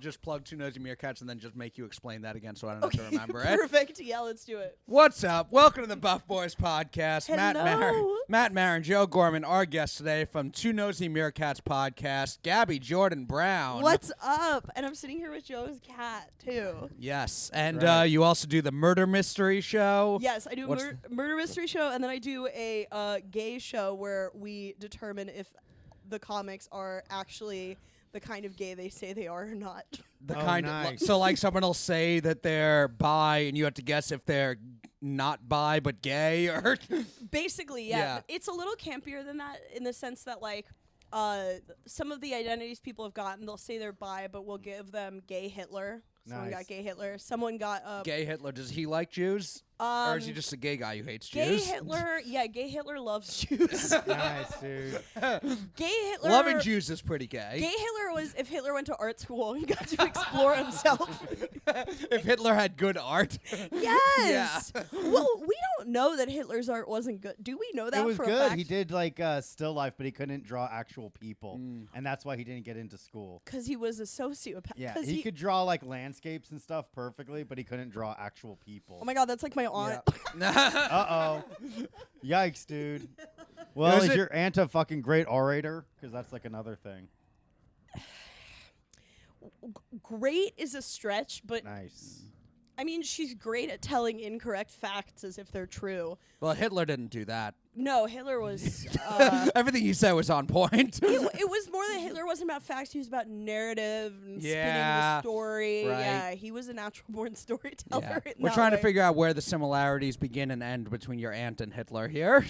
just plug Two Nosy Meerkats and then just make you explain that again so I don't have to remember it. Perfect. Yeah, let's do it. What's up? Welcome to the Buff Boys Podcast. Hello. Matt Maran, Joe Gorman, our guest today from Two Nosy Meerkats Podcast, Gabby Jordan Brown. What's up? And I'm sitting here with Joe's cat, too. Yes, and Right. you also do the Murder Mystery Show. Yes, I do a murder mystery show, and then I do a gay show where we determine if the comics are actually the kind of gay they say they are or not. The Oh, kind nice. of so like someone will say that they're bi, and you have to guess if they're not bi but gay or. Basically, yeah. Yeah. It's a little campier than that in the sense that, like, some of the identities people have gotten, they'll say they're bi, but we'll give them gay Hitler. Someone Nice. got gay Hitler. Someone got Gay Hitler, does he like Jews? Or is he just a gay guy who hates gay Jews? Hitler. Yeah, gay Hitler loves Jews. Nice, dude. Gay Hitler. Loving Jews is pretty gay. Gay Hitler was if Hitler went to art school and got to explore himself. If Hitler had good art. Yes. Well, we don't know that Hitler's art wasn't good. Do we know that It was for a good. fact? He did like still life, but he couldn't draw actual people, and that's why he didn't get into school. Because he was a sociopath. Yeah, 'Cause he could draw like landscapes and stuff perfectly, but he couldn't draw actual people. Oh my God, that's like my aunt. Uh-oh. Yikes, dude. Well, Is is it- your aunt a fucking great orator? Because that's like another thing. Great is a stretch, but Nice. I mean, she's great at telling incorrect facts as if they're true. Well, Hitler didn't do that. No, Hitler was. Everything he said was on point. It was more that Hitler wasn't about facts. He was about narrative and spinning Yeah, the story. right. Yeah, he was a natural-born storyteller. Yeah. in We're that trying to way. figure out where the similarities begin and end between your aunt and Hitler here.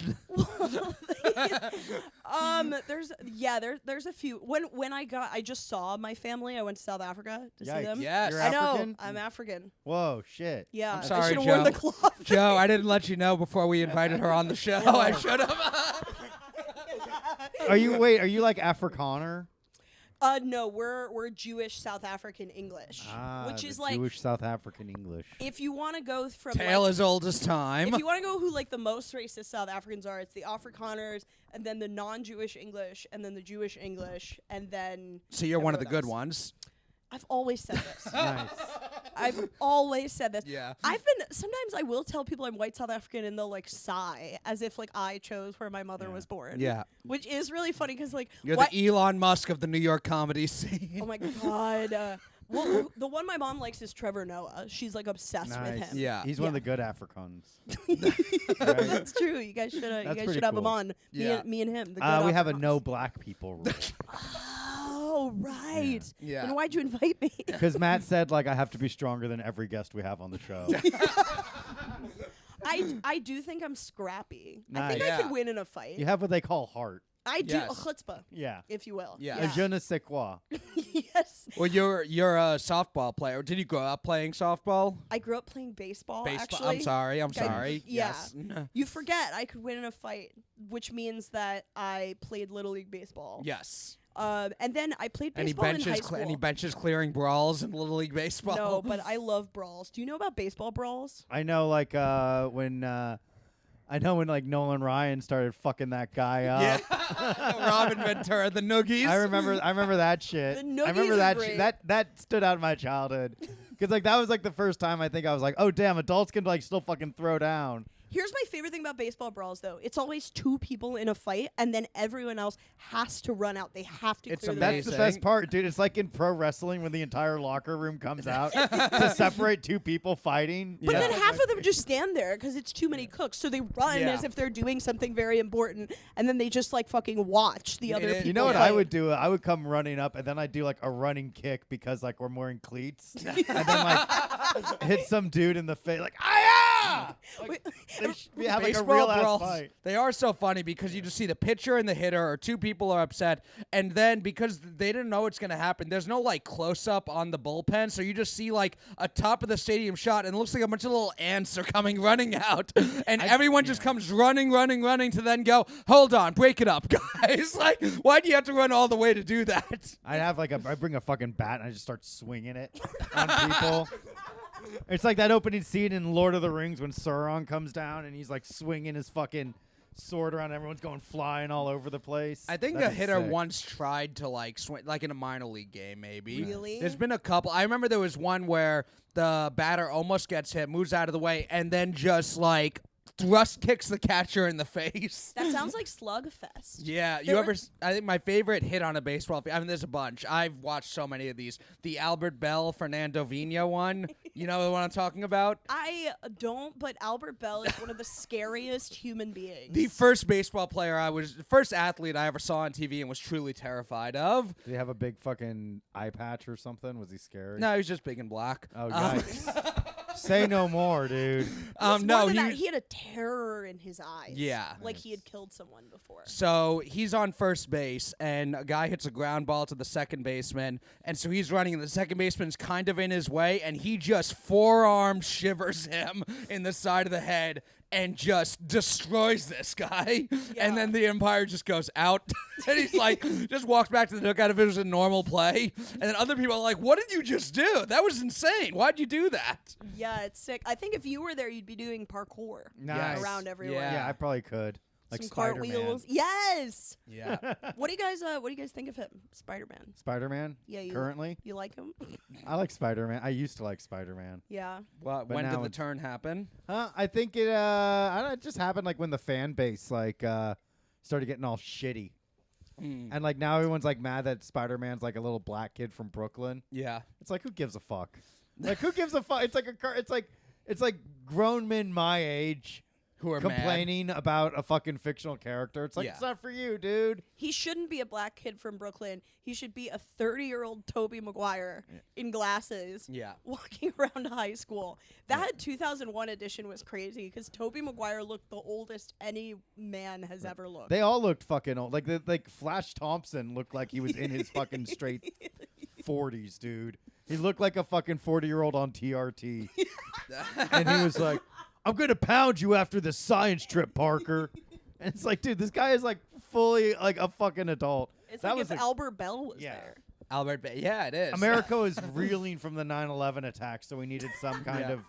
There's a few. When I just saw my family. I went to South Africa to see Yikes. them. Yes. You're I know. African? I'm African. Whoa, shit. Yeah. I'm I sorry, should have worn the Joe. cloth. Joe, I didn't let you know before we invited her on the show. I should have. Are you like Afrikaner? No, we're Jewish South African English, which the is like Jewish South African English. if you want to go from Tale like, as old as time. if you want to go who like the most racist South Africans are, it's the Afrikaners, and then the non-Jewish English, and then the Jewish English, and then. So you're one of the everyone good else. ones. I've always said this. Nice. I've always said this. Yeah. Sometimes I will tell people I'm white South African, and they'll like sigh as if like I chose where my mother was born. Yeah. Which is really funny because like You're what? the Elon Musk of the New York comedy scene. Oh my God. Well, the one my mom likes is Trevor Noah. She's like obsessed with Nice. him. Yeah. He's one of the good Africans. That's true. You guys should pretty have him cool. on. Yeah. Me and him. The good We have a Africans. no black people rule. Oh right. Yeah. Then why'd you invite me? Because Matt said, like, I have to be stronger than every guest we have on the show. I do think I'm scrappy. I Nice. think I Yeah. could win in a fight. You have what they call heart. I do Yes. a chutzpah, Yeah. if you will. Yeah. A je ne sais quoi. Yes. Well, you're a softball player. Did you grow up playing softball? I grew up playing baseball. Baseball. Actually. I'm sorry. Yeah. Yes. You forget I could win in a fight, which means that I played Little League baseball. Yes. And then I played Any baseball in high benches? school. Any benches clearing brawls in Little League baseball? No, but I love brawls. Do you know about baseball brawls? I know, like, when like Nolan Ryan started fucking that guy up. Yeah. Robin Ventura, the Noogies. I remember that shit. The I Noogies remember are that great. that stood out in my childhood. Because like that was like the first time I think I was like, oh damn, adults can like still fucking throw down. Here's my favorite thing about baseball brawls, though. It's always two people in a fight, and then everyone else has to run out. They have to It's clear the That's amazing. the best part, dude. It's like in pro wrestling when the entire locker room comes out to separate two people fighting. But Yeah. then half of them just stand there because it's too many cooks. So they run Yeah. as if they're doing something very important, and then they just like fucking watch the other It- people. You know what fight. I would do? I would come running up and then I'd do like a running kick because like we're wearing cleats, and then like hit some dude in the face like ah. We have like a real ass brawls, fight. they are so funny because you just see the pitcher and the hitter, or two people are upset, and then because they didn't know what's going to happen, there's no like close up on the bullpen, so you just see like a top of the stadium shot, and it looks like a bunch of little ants are coming running out, and everyone just comes running to then go, hold on, break it up, guys. Like, why do you have to run all the way to do that? I bring a fucking bat and I just start swinging it on people. It's like that opening scene in Lord of the Rings when Sauron comes down and he's like swinging his fucking sword around. Everyone's going flying all over the place. I think That'd a be hitter sick. once tried to like swing, like in a minor league game, maybe. Really? There's been a couple. I remember there was one where the batter almost gets hit, moves out of the way, and then just like thrust kicks the catcher in the face. That sounds like Slugfest. Yeah, you There ever? were- I think my favorite hit on a baseball field. I mean, there's a bunch. I've watched so many of these. The Albert Bell, Fernando Vina one. You know what I'm talking about? I don't, but Albert Bell is one of the scariest human beings. The first baseball player first athlete I ever saw on TV and was truly terrified of. Did he have a big fucking eye patch or something? Was he scary? No, he was just big and black. Oh, yikes. Say no more, dude. It's No, more than that, he. he had a terror in his eyes. Yeah. Like he had killed someone before. So he's on first base, and a guy hits a ground ball to the second baseman, and so he's running, and the second baseman's kind of in his way, and he just forearm shivers him in the side of the head and just destroys this guy. Yeah. And then the umpire just goes out, and he's like, just walks back to the dugout if it was a normal play. And then other people are like, what did you just do? That was insane. Why'd you do that? Yeah, it's sick. I think if you were there, you'd be doing parkour Nice. around everywhere. Yeah. Yeah, I probably could. Like Some Spider-Man. cartwheels. Yes. Yeah. What do you guys think of him? Spider-Man. Spider-Man? Yeah, you Currently? You like him? I like Spider-Man. I used to like Spider-Man. Yeah. Well, But when now did the it's- turn happen? I think it I don't know, it just happened like when the fan base like started getting all shitty. And like now everyone's like mad that Spider-Man's like a little black kid from Brooklyn. Yeah. It's like who gives a fuck? Like who gives a fuck? It's like it's like grown men my age Who are mad. complaining about a fucking fictional character. It's like Yeah. it's not for you, dude. He shouldn't be a black kid from Brooklyn. He should be a 30-year-old Tobey Maguire in glasses Yeah. walking around high school. That 2001 edition was crazy because Tobey Maguire looked the oldest any man has ever looked. They all looked fucking old. Like Flash Thompson looked like he was in his fucking straight 40s, dude. He looked like a fucking 40-year-old on TRT. And he was like, I'm going to pound you after the science trip, Parker. And it's like, dude, this guy is like fully like a fucking adult. It's That like was if a- Albert Bell was Yeah. there. Albert Bay. Yeah, it is. America is reeling from the 9/11 attack, so we needed some kind Yeah. of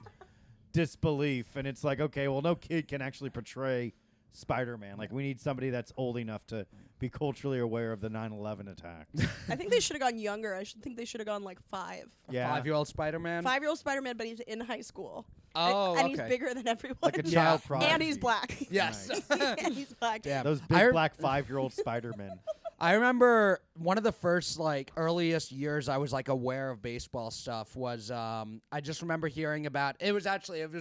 disbelief. And it's like, okay, well, no kid can actually portray Spider-Man. Like, we need somebody that's old enough to be culturally aware of the 9/11 attack. I think they should have gone younger. Think they should have gone like 5. Yeah. 5-year-old Spider-Man. 5-year-old Spider-Man, but he's in high school. Oh, and he's okay. bigger than everyone. Like a Yeah. child prodigy. and he's black. Yes. Nice. and he's black. Damn. Those I big black 5-year-old Spider-Men. I remember one of the first like earliest years I was like aware of baseball stuff was I just remember hearing about it was a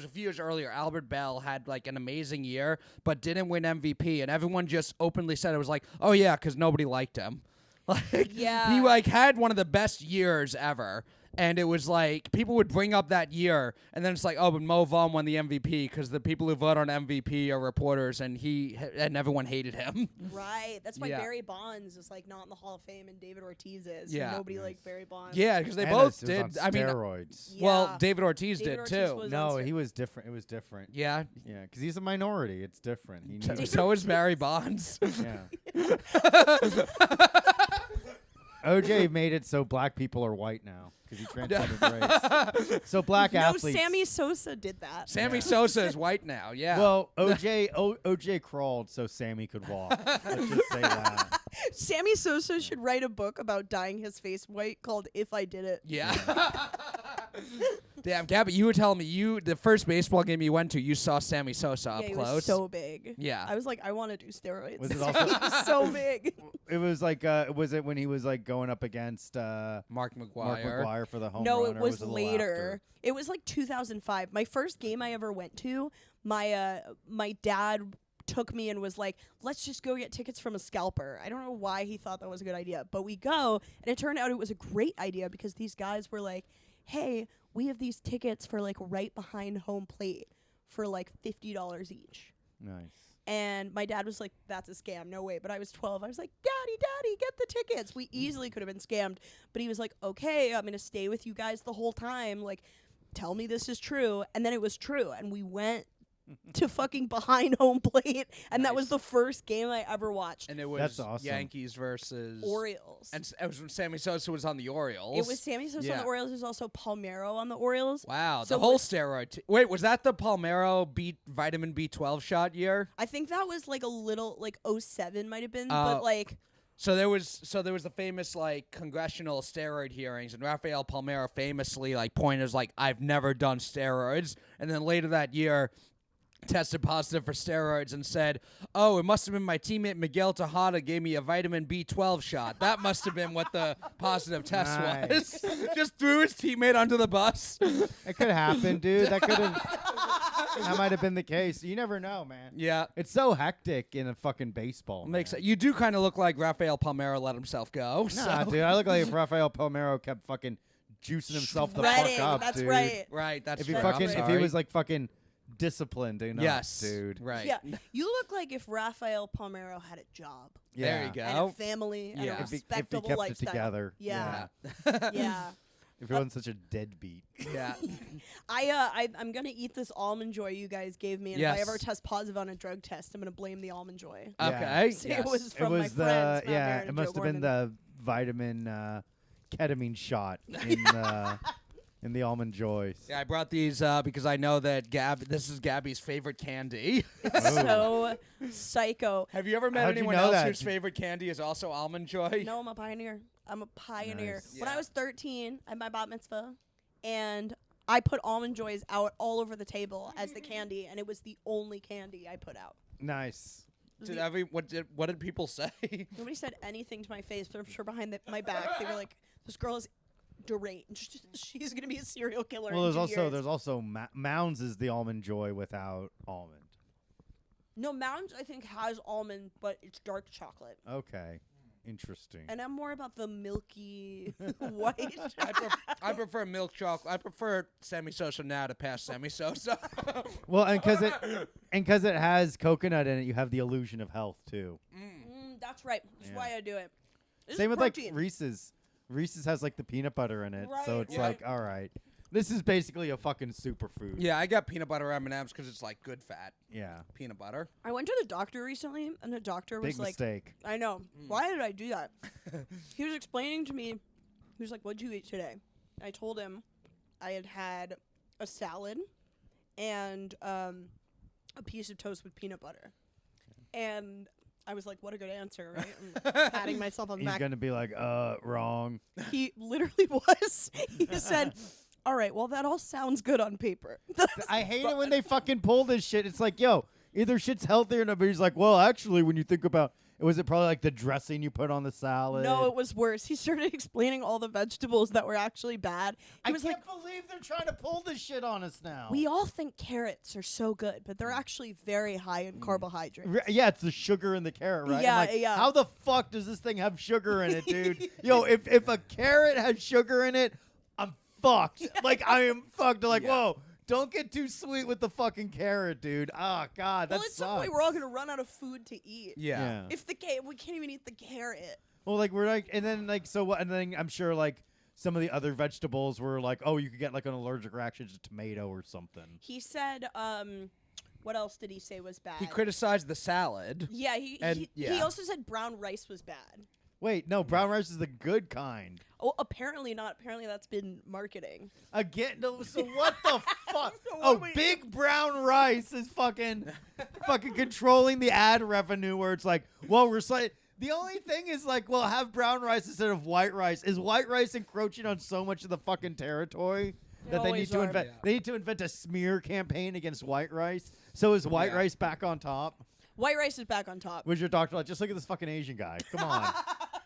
few years earlier. Albert Bell had like an amazing year but didn't win MVP, and everyone just openly said it was like, oh yeah, because nobody liked him. Like Yeah. he like had one of the best years ever. And it was like people would bring up that year, and then it's like, oh, but Mo Vaughn won the MVP because the people who vote on MVP are reporters, and everyone hated him. Right. That's why Yeah. Barry Bonds is like not in the Hall of Fame and David Ortiz is. Yeah. Nobody liked Barry Bonds. Yeah, because they And both it was on did. I mean, steroids. well, Yeah. David Ortiz David did Ortiz too. was- No, on he was different. It was different. Yeah, Yeah, because he's a minority. It's different. He knew so is Barry Bonds. Yeah. OJ made it so black people are white now because he transcended race. So black No, athletes. Sammy Sosa did that. Sammy Sosa is white now. Yeah. Well, OJ crawled so Sammy could walk. Let's just say that. Sammy Sosa should write a book about dyeing his face white called If I Did It. yeah. Damn, Gabby, you were telling me the first baseball game you went to, you saw Sammy Sosa up Yeah, he close. was so big. Yeah. I was like, I want to do steroids. Was it also- He was so big. It was like, was it when he was like going up against Mark Mark McGuire. McGuire for the home No, run? it or was a little later. after? It was like 2005. My first game I ever went to, my dad took me and was like, let's just go get tickets from a scalper. I don't know why he thought that was a good idea, but we go, and it turned out it was a great idea because these guys were like, hey, we have these tickets for like right behind home plate for like $50 each. Nice. And my dad was like, that's a scam. No way. But I was 12. I was like, Daddy, get the tickets. We easily could have been scammed. But he was like, okay, I'm going to stay with you guys the whole time. Like, tell me this is true. And then it was true. And we went to fucking behind home plate, and that was Nice. the first game I ever watched. And it was That's awesome. Yankees versus Orioles. And it was when Sammy Sosa was on the Orioles. It was Sammy Sosa on Yeah. the Orioles. There's also Palmeiro on the Orioles. Wow, So the whole what- steroid. Wait, was that the Palmeiro vitamin B12 shot year? I think that was like a little like 07 might have been, Oh. but like So there was the famous like congressional steroid hearings, and Rafael Palmeiro famously like pointed as like I've never done steroids, and then later that year tested positive for steroids and said, "Oh, it must have been my teammate Miguel Tejada gave me a vitamin B12 shot. That must have been what the positive test Nice. was." Just threw his teammate under the bus. It could happen, dude. That could have. That might have been the case. You never know, man. Yeah. It's so hectic in a fucking baseball. Makes man. it. You do kind of look like Rafael Palmeiro let himself go. Nah, so. dude. I look like if Rafael Palmeiro kept fucking juicing himself the shredding. fuck up, That's dude. right. Right, that's If he true. fucking, I'm if he sorry. was like fucking disciplined enough, yes, dude. right. Yeah, you look like if Rafael Palmeiro had a job There you go. and a family and Yeah. a If he respectable kept lifestyle. it together. Yeah. Yeah. Yeah. If he wasn't such a deadbeat. Yeah. I'm gonna eat this almond joy you guys gave me, and if I Yes. ever test positive on a drug test, I'm gonna blame the almond joy. Yeah. Okay. Say yes. it was It from my was the friends. Matt yeah. Maran It and must Joe have been Gorman. the vitamin ketamine shot in the almond joys. Yeah, I brought these because I know that this is Gabby's favorite candy. It's so psycho. Have you ever met How'd you anyone know else that? whose favorite candy is also almond joy? No, I'm a pioneer. I'm a pioneer. Nice. When Yeah. I was 13, I had my bat mitzvah, and I put almond joys out all over the table as the candy, and it was the only candy I put out. Nice. It was Did the- what did people say? Nobody said anything to my face, but I'm sure behind my back they were like, "This girl is deranged. She's gonna be a serial killer." Well, in 2 years. there's also Mounds is the almond joy without almond. No, Mounds I think has almond, but it's dark chocolate, Okay, interesting. and I'm more about the milky white. I prefer milk chocolate. I prefer Sammy Sosa now to past Sammy Sosa. Well, and because it has coconut in it, you have the illusion of health too. That's right. That's Yeah. why I do it. This Same is with like protein. Reese's. Reese's has like the peanut butter in it, so Right, it's yeah. like, all right, this is basically a fucking superfood. Yeah, I got peanut butter M&Ms because it's like good fat Yeah. peanut butter. I went to the doctor recently, and the doctor was Big like, mistake. I know. Why did I do that? He was explaining to me, he was like, what'd you eat today? I told him I had a salad and a piece of toast with peanut butter. And I was like, what a good answer, right? I'm patting myself on the He's back. gonna be like, wrong. He literally was. He said, all right, well, that all sounds good on paper. I hate it when they fucking pull this shit. It's like, yo, either shit's healthier or not. But he's like, well, actually, when you think about was it probably like the dressing you put on the salad? No, it was worse. He started explaining all the vegetables that were actually bad. He I was can't like, believe they're trying to pull this shit on us now. we all think carrots are so good, but they're actually very high in carbohydrates. Yeah, it's the sugar in the carrot, right? I'm Yeah, like, yeah. How the fuck does this thing have sugar in it, dude? Yo, if a carrot has sugar in it, I'm fucked. Like, I am fucked. Like, Yeah. whoa, don't get too sweet with the fucking carrot, dude. Oh, God, that Well, at sucks. some point, we're all going to run out of food to eat. Yeah. If we can't even eat the carrot. Well, like, we're like, and then, like, so what? And then I'm sure, like, some of the other vegetables were like, oh, you could get, like, an allergic reaction to tomato or something. He said, what else did he say was bad? He criticized the salad. Yeah, And- he yeah. also said brown rice was bad. Wait, no, brown rice is the good kind. Oh, apparently not. Apparently that's been marketing. Again, no, so what the fuck? So Oh, what we- big brown rice is fucking controlling the ad revenue where it's like, well, the only thing is like, well, have brown rice instead of white rice. Is white rice encroaching on so much of the fucking territory that they need always to are. invent? Yeah. They need to invent a smear campaign against white rice. So is white Yeah. rice back on top? White rice is back on top. Was your doctor like, just look at this fucking Asian guy? Come on.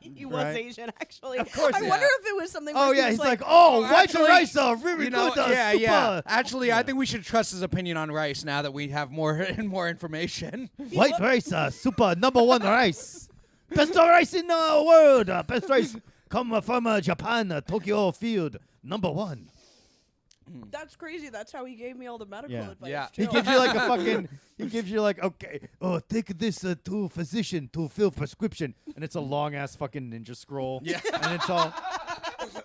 He was Right. Asian, actually. Of course, I yeah. wonder if it was something. Oh where yeah, he he's was like, oh, white actually, rice are really You know, good. yeah, super. yeah. Actually, I think we should trust his opinion on rice now that we have more and more information. White rice, super number one rice. Best rice in the world. Best rice come from Japan, Tokyo field. Number one. That's crazy. That's how he gave me all the medical Yeah. advice. Yeah. He too. gives you like a fucking, he gives you like, okay, oh, take this to physician to fill prescription. And it's a long ass fucking ninja scroll. Yeah. And it's all,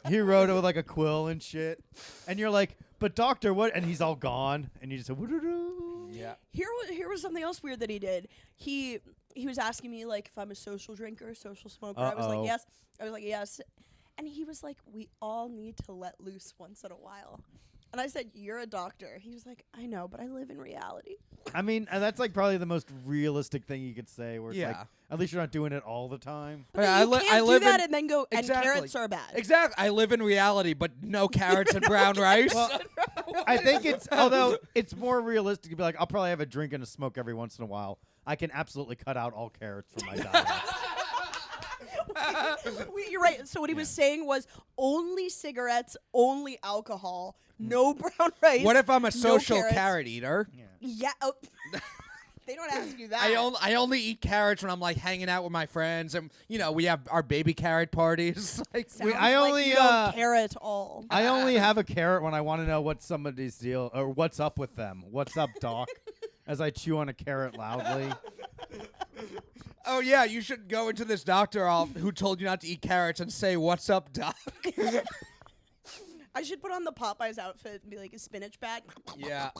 he wrote it with like a quill and shit. And you're like, but doctor, what? And he's all gone. And you just say, woo-doo-doo. Yeah. Here was something else weird that he did. He was asking me like if I'm a social drinker, social smoker. I was like yes. I was like yes, and he was like, we all need to let loose once in a while. And I said, you're a doctor. He was like, I know, but I live in reality. I mean, and that's like probably the most realistic thing you could say. Where it's like, Yeah. at least you're not doing it all the time. But then you can't do that and then go, and Exactly. carrots are bad. Exactly. I live in reality, but no carrots and brown rice. Well, I think although it's more realistic to be like, I'll probably have a drink and a smoke every once in a while. I can absolutely cut out all carrots from my diet. You're right. So what he was saying was only cigarettes, only alcohol, no brown rice. What if I'm a social carrots. carrot eater? Yeah. Oh. They don't ask you that. I only eat carrots when I'm like hanging out with my friends, and we have our baby carrot parties. Like, Sounds I like only, you don't care at all. I only have a carrot when I want to know what somebody's deal or what's up with them. What's up, doc? As I chew on a carrot loudly. oh yeah, you should go into this doctor who told you not to eat carrots and say, "What's up, doc?" I should put on the Popeyes outfit and be like, is spinach bad? Yeah.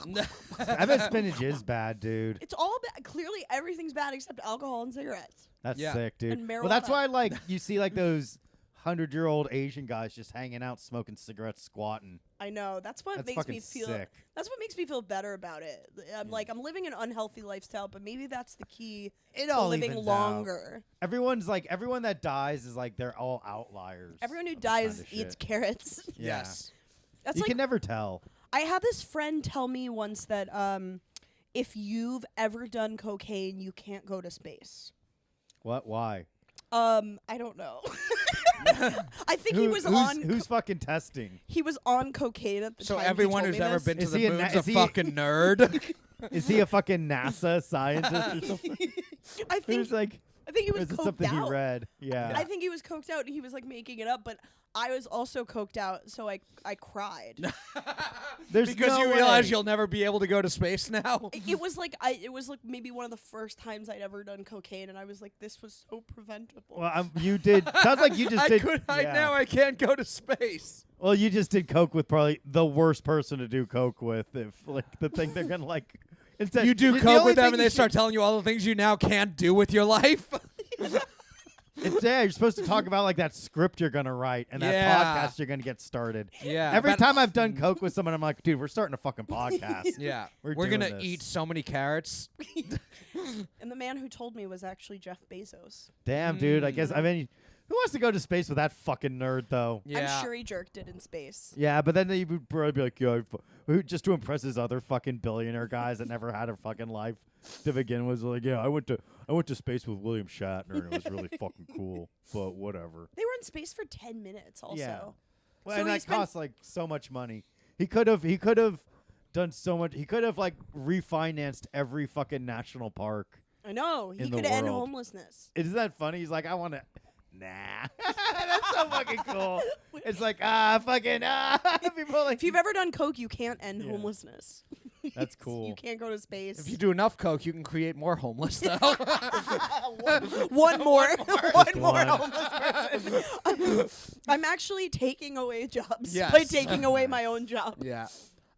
I bet spinach is bad, dude. It's all bad. Clearly, everything's bad except alcohol and cigarettes. That's Yeah. sick, dude. And Well, that's marijuana. why you see like those 100-year-old Asian guys just hanging out, smoking cigarettes, squatting. I know. That's what That's makes fucking me feel. sick. That's what makes me feel better about it. I'm like, I'm living an unhealthy lifestyle, but maybe that's the key It to all living evens longer. Everyone that dies is like they're all outliers. Everyone who of this kind dies of shit. eats carrots. Yeah. Yes. That's You like can never tell. I had this friend tell me once that if you've ever done cocaine, you can't go to space. What? Why? I don't know. I think he was on. Who's fucking testing? He was on cocaine at the So time. he everyone told who's me ever this. been to Is the he a moon's na- a is he- fucking nerd. Is he a fucking NASA scientist or something? I think Who's like, he or was is it coked something out. he read? Yeah. I think he was coked out and he was like making it up, but I was also coked out, so I cried. There's because no you way. realize you'll never be able to go to space now. It was like maybe one of the first times I'd ever done cocaine, and I was like, this was so preventable. Well, you did. Sounds like you just did. Now I can't go to space. Well, you just did coke with probably the worst person to do coke with. If like the thing they're gonna like. Instead, You do the coke only with them thing and you they should- start telling you all the things you now can't do with your life. You're supposed to talk about like that script you're gonna write and that Yeah. podcast you're gonna get started. Yeah. Every but- time I've done coke with someone, I'm like, dude, we're starting a fucking podcast. Yeah. We're We're doing gonna this. eat so many carrots. And the man who told me was actually Jeff Bezos. Damn, dude. I guess I mean, who wants to go to space with that fucking nerd though? Yeah. I'm sure he jerked it in space. Yeah, but then they would probably be like, yeah, just to impress his other fucking billionaire guys that never had a fucking life to begin with. Like, yeah, I went to space with William Shatner and it was really fucking cool. But whatever. They were in space for 10 minutes also. Yeah. Well, So and he that spent- costs like so much money. He could have done so much. He could have like refinanced every fucking national park. I know. He In the could end world. homelessness. Isn't that funny? He's like, I want to. Nah, that's so fucking cool. It's like people like If you've ever done coke, you can't end Yeah. homelessness. that's cool. You can't go to space. If you do enough coke, you can create more homeless though. one more Just one. homeless person. I'm actually taking away jobs Yes. by taking away my own job. Yeah.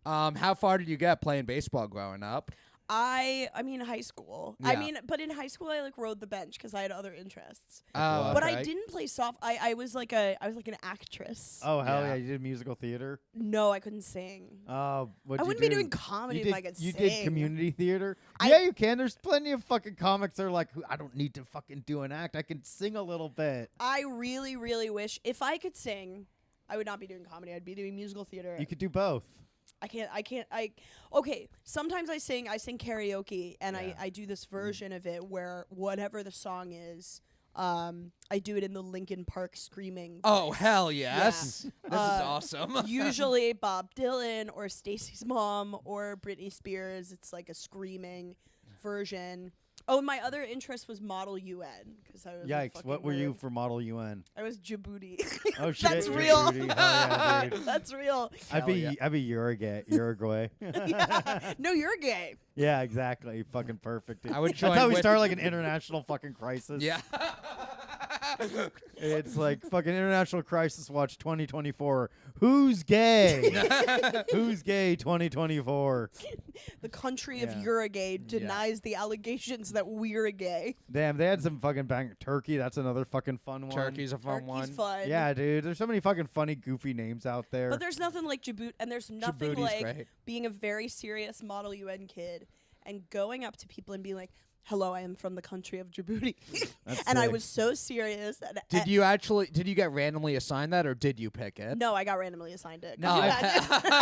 How far did you get playing baseball growing up? I mean high school. Yeah. But in high school I like rode the bench because I had other interests. Oh, But I okay. didn't play soft. I was like an actress. Oh hell Yeah. yeah! You did musical theater. No, I couldn't sing. Oh, what I wouldn't be doing comedy if I could You sing. did community theater. I- Yeah, you can. There's plenty of fucking comics that are like, I don't need to fucking do an act. I can sing a little bit. I really, really wish if I could sing, I would not be doing comedy. I'd be doing musical theater. You could do both. Okay, sometimes I sing karaoke and Yeah. I do this version of it where whatever the song is, I do it in the Linkin Park screaming. Oh voice. hell yes! This is Uh, awesome. Usually Bob Dylan or Stacey's mom or Britney Spears. It's like a screaming version. Oh, my other interest was Model UN because I was a Yikes! fucking What were you nerd. for Model UN? I was Djibouti. Oh shit! That's real. Djibouti. Hell yeah, dude. That's real. I'd be yeah. Uruguay. Yeah. No, you're gay. Yeah, exactly. Fucking perfect. Dude. I would That's join how we with- start like an international fucking crisis. Yeah. It's like fucking International Crisis Watch 2024. Who's gay? Who's gay 2024? The country of Yeah. Uruguay denies the allegations that we're gay. Damn, they had some fucking bang. Turkey, that's another fucking fun one. Turkey's a fun Turkey's one. fun. Yeah, dude. There's so many fucking funny, goofy names out there. But there's nothing like Djibouti, and there's nothing Djibouti's like great. being a very serious Model UN kid and going up to people and being like, "Hello, I am from the country of Djibouti," That's and I sick. was so serious. And Did you get randomly assigned that, or did you pick it? No, I got randomly assigned it. No,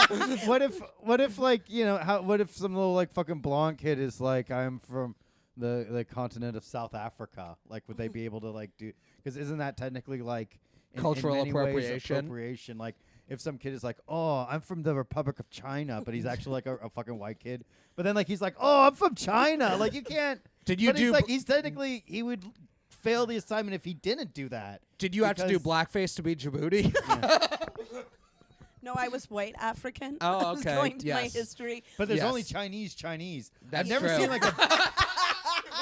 Could you imagine? what if like, you know, what if some little like fucking blonde kid is like, I'm from the continent of South Africa? Like, would they be able to like do? Because isn't that technically like Cultural in many ways appropriation. appropriation? Like, if some kid is like, oh, I'm from the Republic of China, but he's actually like a fucking white kid. But then like he's like, oh, I'm from China. Like, you can't. Did you But do? he's like, he's technically, he would fail the assignment if he didn't do that. Did you have to do because- blackface to be Djibouti? No, I was white African. Oh, I was okay. going to my Yes. history. But there's Yes. only Chinese. That's I've never true. seen like a.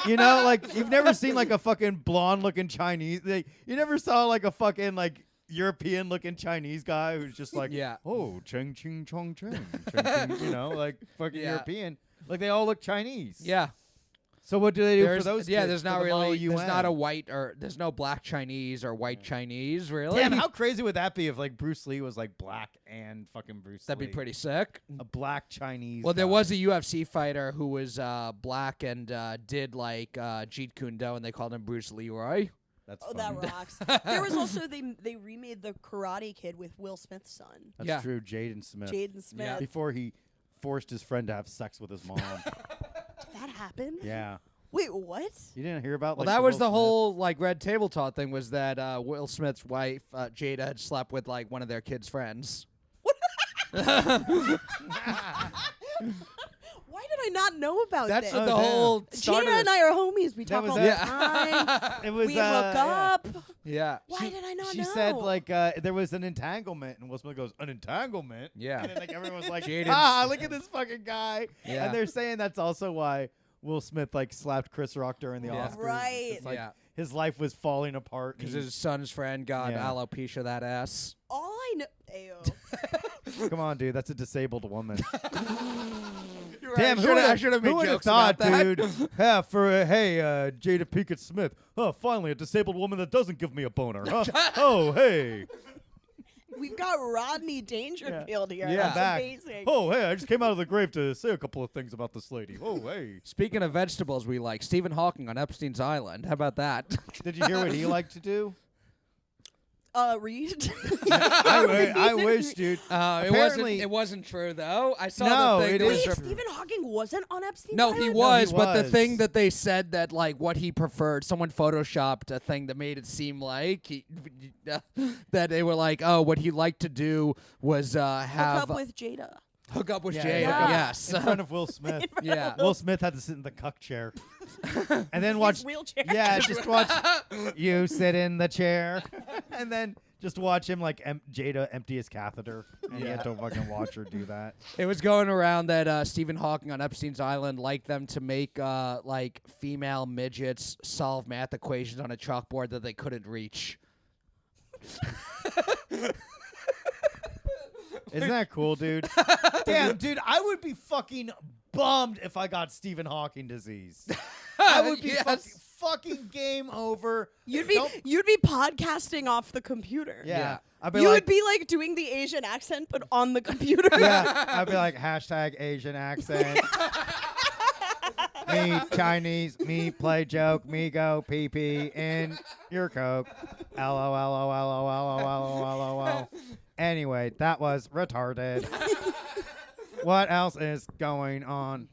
You know, like you've never seen like a fucking blonde-looking Chinese. You never saw like a fucking like European-looking Chinese guy who's just like, Yeah. oh, ching ching chong ching, ching, ching, you know, like fucking Yeah. European. Like they all look Chinese. Yeah. So what do they do There's for those? yeah. kids There's for not the really. Model There's not a UN? white or there's no black Chinese or white Chinese really. Damn, how crazy would that be if like Bruce Lee was like black and fucking Bruce That'd Lee? be pretty sick. A black Chinese. Well, there guy. was a UFC fighter who was black and did like Jeet Kune Do, and they called him Bruce Leroy. That's Oh, funny. that rocks. There was also they remade the Karate Kid with Will Smith's son, That's Yeah. true. Jaden Smith. Jaden Smith. Yeah. Before he forced his friend to have sex with his mom. Did that happen? Yeah. Wait, what? You didn't hear about Well, like that was Will the Smith? whole like red table talk thing. Was that Will Smith's wife Jada had slept with like one of their kids' friends? Why did I not know about That's this? what the Oh, damn. whole started. Gina and I are homies. We That talk was all it. the time. It was We hook up. Yeah. Why did I not She know? said like there was an entanglement, and Will Smith goes, "An entanglement?" Yeah. And then like everyone was like, Jaden's- "Ah, look at this fucking guy!" Yeah. And they're saying that's also why Will Smith like slapped Chris Rock during the Yeah. Oscars. Right. It's like Yeah. his life was falling apart. Because and his son's friend got Yeah. alopecia that ass. all I know. Ayo. come on, dude, that's a disabled woman. You're Damn, I should have made who would have jokes thought, about that. dude? Yeah, for hey, Jada Pinkett Smith. Oh, finally, a disabled woman that doesn't give me a boner. Huh? Oh, hey. We've got Rodney Dangerfield here. Yeah. That's Back. amazing. Oh, hey, I just came out of the grave to say a couple of things about this lady. Oh, hey. Speaking of vegetables, we like Stephen Hawking on Epstein's Island. How about that? Did you hear what he liked to do? Read. I wish, dude. Apparently- It wasn't true though. I saw No, the thing. it that is was true. Stephen Hawking wasn't on Epstein's No, Island? he No, was, he but the was. thing that they said that like what he preferred, someone photoshopped a thing that made it seem like that they were like, oh, what he liked to do was Hook have up with Jada. hook up with Yeah, Jada. hook up Yes. In front of Will Smith. Yeah. Will Smith had to sit in the cuck chair. And then watch. His wheelchair. Yeah, just watch. You sit in the chair. And then just watch him like Jada empty his catheter. And you had to fucking watch her do that. It was going around that Stephen Hawking on Epstein's Island liked them to make like female midgets solve math equations on a chalkboard that they couldn't reach. Isn't that cool, dude? Damn, dude, I would be fucking bummed if I got Stephen Hawking disease. I would be Yes. fucking game over. You'd be podcasting off the computer. Yeah. I'd You like, would be like doing the Asian accent, but on the computer. Yeah, I'd be like hashtag Asian accent. Me Chinese, me play joke, me go pee pee in your coke. LOL. Anyway, that was retarded. What else is going on?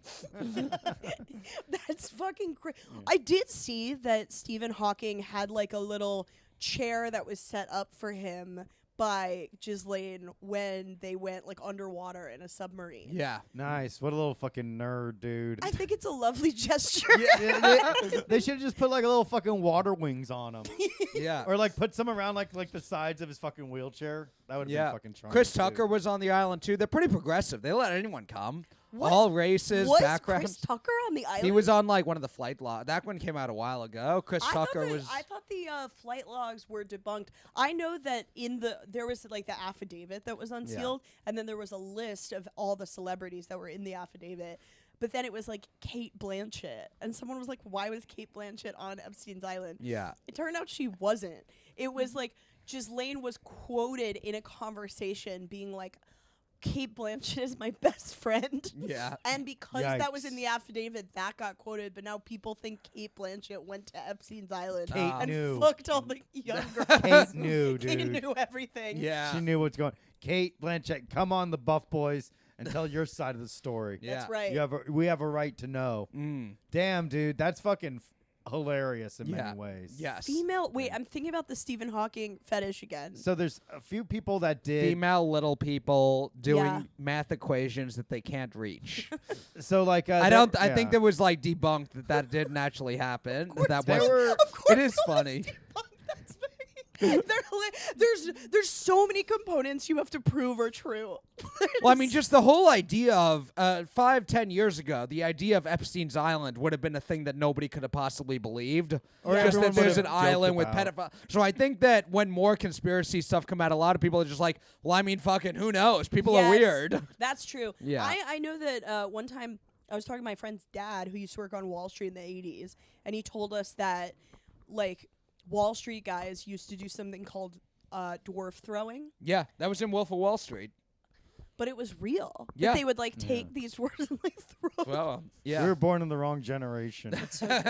That's fucking crazy. I did see that Stephen Hawking had like a little chair that was set up for him by Ghislaine when they went like underwater in a submarine. Yeah. Nice. What a little fucking nerd, dude. I think it's a lovely gesture. They should have just put like a little fucking water wings on him. Yeah. Or like put some around like the sides of his fucking wheelchair. That would have been fucking charming. Chris too. Tucker was on the island too. They're pretty progressive. They let anyone come. What? All races, Was backgrounds. Chris Tucker on the island? He was on like one of the flight logs. That one came out a while ago. Chris I Tucker thought was. I thought the flight logs were debunked. I know that there was like the affidavit that was unsealed, and then there was a list of all the celebrities that were in the affidavit. But then it was like Kate Blanchett, and someone was like, "Why was Kate Blanchett on Epstein's island?" Yeah. It turned out she wasn't. It was like Ghislaine was quoted in a conversation being like, Kate Blanchett is my best friend. Yeah. And because that was Yikes. in the affidavit, that got quoted. But now people think Kate Blanchett went to Epstein's island Kate and knew. fucked all the young girls. Kate knew, dude. Kate knew everything. Yeah. She knew what's going. Kate Blanchett, come on, the Buff Boys, and tell your side of the story. Yeah. That's right. We have a right to know. Mm. Damn, dude, that's fucking hilarious in Yeah. many ways. Yes. Female. Wait, I'm thinking about the Stephen Hawking fetish again. So there's a few people that did. Female little people doing Yeah. math equations that they can't reach. So like I don't. I think there was like debunked that didn't actually happen. That there was. were. Of course It is it was funny. debunked. That's very- there's so many components you have to prove are true. Well, I mean, just the whole idea of 5-10 years ago, the idea of Epstein's Island would have been a thing that nobody could have possibly believed. Or just everyone that there's would an have joked island with about. pedophiles. So I think that when more conspiracy stuff come out, a lot of people are just like, well, I mean, fucking, who knows? People are Yes, weird. That's true. Yeah. I know that one time I was talking to my friend's dad who used to work on Wall Street in the 80s, and he told us that like Wall Street guys used to do something called dwarf throwing, Yeah, that was in Wolf of Wall Street. but it was real. Yeah. That they would like take these dwarfs and like throw them. Well, We yeah. were born in the wrong generation. So true.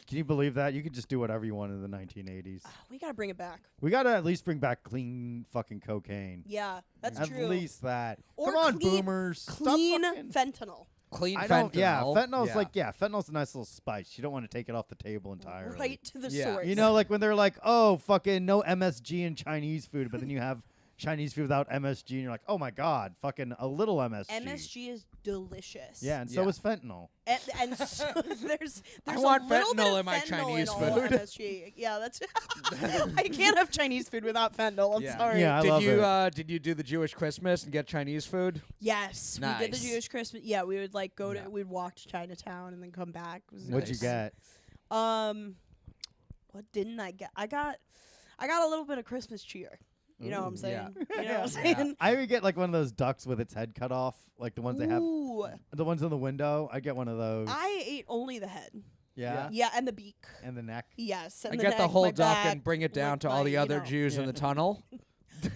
Can you believe that? You could just do whatever you want in the 1980s. We gotta bring it back. We gotta at least bring back clean fucking cocaine. Yeah, that's At true. least that. Or Come on, clean- boomers. Stop Clean fucking- fentanyl. Clean I fentanyl. don't. Yeah, fentanyl's Yeah. fentanyl's a nice little spice. You don't want to take it off the table entirely. Right to the Yeah. source. You know, like when they're like, "Oh, fucking no MSG in Chinese food," but then you have Chinese food without MSG, and you're like, "Oh my god, fucking a little MSG." MSG is delicious. Yeah, and so Yeah. is fentanyl. And so there's I a want little bit fentanyl of in my fentanyl Chinese in all food. MSG. Yeah, that's. I can't have Chinese food without fentanyl. I'm Yeah. sorry. Yeah, I love it. Did you do the Jewish Christmas and get Chinese food? Yes, we did the Nice. Jewish Christmas. Yeah, we would like go Yeah. to. We'd walk to Chinatown and then come back. It was What'd you nice. get? What didn't I get? I got a little bit of Christmas cheer. You know what I'm Ooh. saying? Yeah. You know what I'm Yeah. saying? I would get like one of those ducks with its head cut off, like the ones they have, Ooh, the ones in the window. I get one of those. I ate only the head. yeah. Yeah, and the beak. And the neck. Yes, and I the get neck, the whole my duck back, and bring it down like to all my, the you other know. Jews in Yeah. the tunnel. We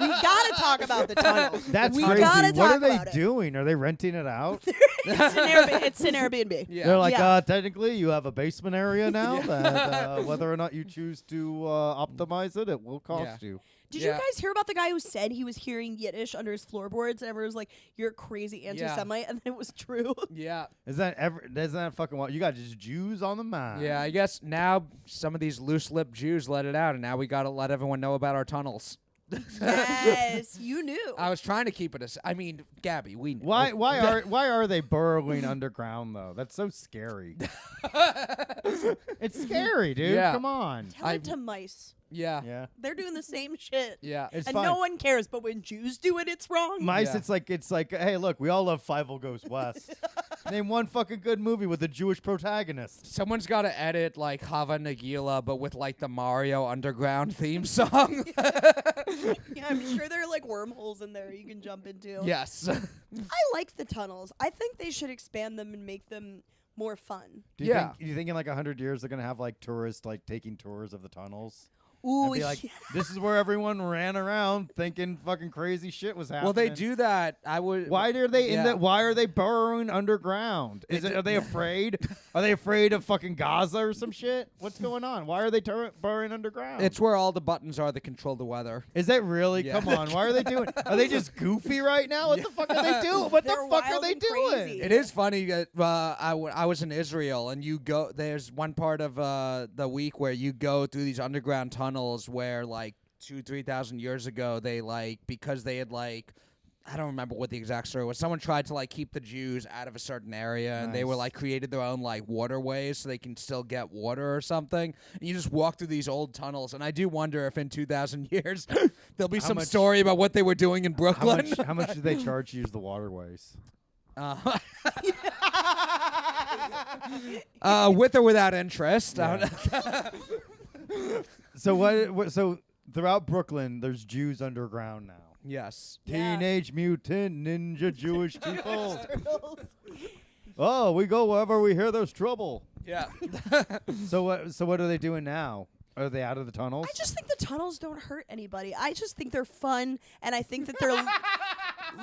gotta talk about the tunnel. That's we crazy. Gotta What talk are they about it. doing? Are they renting it out? It's an Airbnb. Yeah. They're like, Yeah. technically, you have a basement area now. Yeah. That whether or not you choose to optimize it, it will cost you. Did Yeah. you guys hear about the guy who said he was hearing Yiddish under his floorboards, and everyone was like, "You're a crazy anti-Semite," and then it was true. Yeah. Isn't that fucking what? You got just Jews on the mind. Yeah, I guess now some of these loose-lipped Jews let it out, and now we got to let everyone know about our tunnels. Yes, you knew. I was trying to keep it I mean, Gabby, we knew. Why are they burrowing underground though? That's so scary. It's scary, dude. Yeah. Come on. Tell it to mice. Yeah. Yeah. They're doing the same shit. Yeah. It's and fine. no one cares, but when Jews do it, it's wrong. Mice, Yeah. it's like, hey, look, we all love Five Goes West. Name one fucking good movie with a Jewish protagonist. Someone's got to edit like Hava Nagila, but with like the Mario Underground theme song. Yeah, I'm sure there are like wormholes in there you can jump into. Yes. I like the tunnels. I think they should expand them and make them more fun. Do you Yeah. think, you think in like 100 years they're gonna have like tourists like taking tours of the tunnels? Ooh, And be like, this is where everyone ran around thinking fucking crazy shit was happening. Well, they do that. I would. Why are they in Yeah. that? Why are they burrowing underground? Are they afraid? Are they afraid of fucking Gaza or some shit? What's going on? Why are they burrowing underground? It's where all the buttons are that control the weather. Is that really? Yeah. Come on. Why are they doing? Are they just goofy right now? What the fuck are they doing? What the They're fuck are wild they and doing? crazy. It is funny that I was in Israel, and you go. There's one part of the week where you go through these underground tunnels where, like, 2,000-3,000 years ago, they because they had I don't remember what the exact story was. Someone tried to keep the Jews out of a certain area, and they were Nice. created their own waterways so they can still get water or something. And you just walk through these old tunnels, and I do wonder if in 2,000 years there'll be How some much- story about what they were doing in Brooklyn. How much do they charge to use the waterways? With or without interest. Yeah. So what? So throughout Brooklyn, there's Jews underground now. Yes. Yeah. Teenage Mutant Ninja Jewish people. Oh, we go wherever we hear there's trouble. Yeah. So what are they doing now? Are they out of the tunnels? I just think the tunnels don't hurt anybody. I just think they're fun, and I think that they're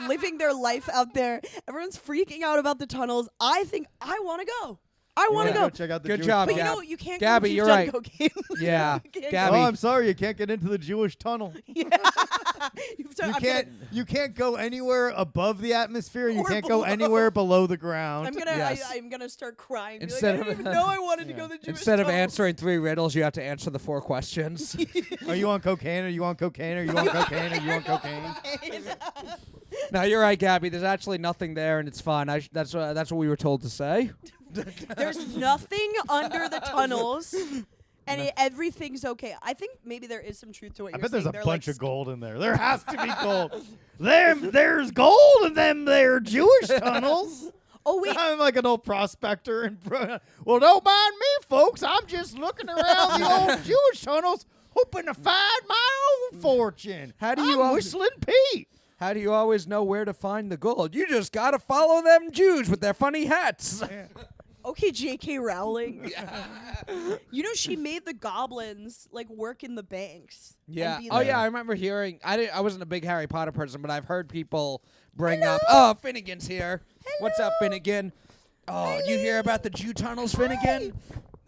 living their life out there. Everyone's freaking out about the tunnels. I think I want to go. I want to wanna go. check out the Good Jewish job, But tunnel? you know, you can't Gabby, go if you're you've done right. cocaine. Yeah. You can't Gabby. Oh, I'm sorry, you can't get into the Jewish tunnel. You've done, You I'm can't. Gonna, You can't go anywhere above the atmosphere. You Or can't go below. anywhere below the ground. I'm gonna. Yes. I'm gonna start crying. Be Instead like, I of- didn't even know I wanted to Yeah. go to the Jewish Instead of tunnels. answering 3 riddles, you have to answer the 4 questions. Are you on cocaine? Are you on cocaine? Are you on cocaine? Are you on cocaine? No, you're right, Gabby. There's actually nothing there, and it's fine. That's what we were told to say. There's nothing under the tunnels, and everything's okay. I think maybe there is some truth to what I you're bet saying. there's a They're bunch like of gold in there. There has to be gold. There's gold in them there Jewish tunnels. Oh wait, I'm like an old prospector. And well, don't mind me, folks. I'm just looking around the old Jewish tunnels, hoping to find my own fortune. How do you I'm al- Whistling Pete. How do you always know where to find the gold? You just gotta follow them Jews with their funny hats. okay, J.K. Rowling. You know she made the goblins like work in the banks. and Yeah. be Oh like- yeah, I remember hearing. I wasn't a big Harry Potter person, but I've heard people bring up. Oh, Finnegan's here. What's up, Finnegan? Oh, you hear about the Jew tunnels, Finnegan?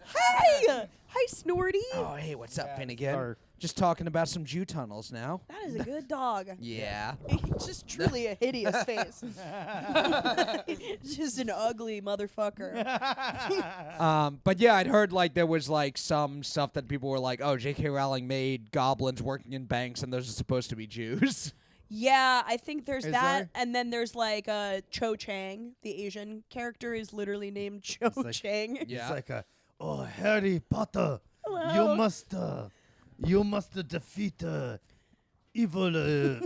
Hey, hi, Snorty. Oh, hey, what's up, Finnegan? Sorry. Just talking about some Jew tunnels now. That is a good dog. Yeah. It's just truly a hideous face. It's just an ugly motherfucker. But yeah, I'd heard like there was like some stuff that people were like, oh, J.K. Rowling made goblins working in banks, and those are supposed to be Jews. Yeah, I think there's Is that, there? and then there's like Cho Chang, the Asian character, is literally named Cho like- Chang. Yeah. It's like oh, Harry Potter, Hello. you must defeat evil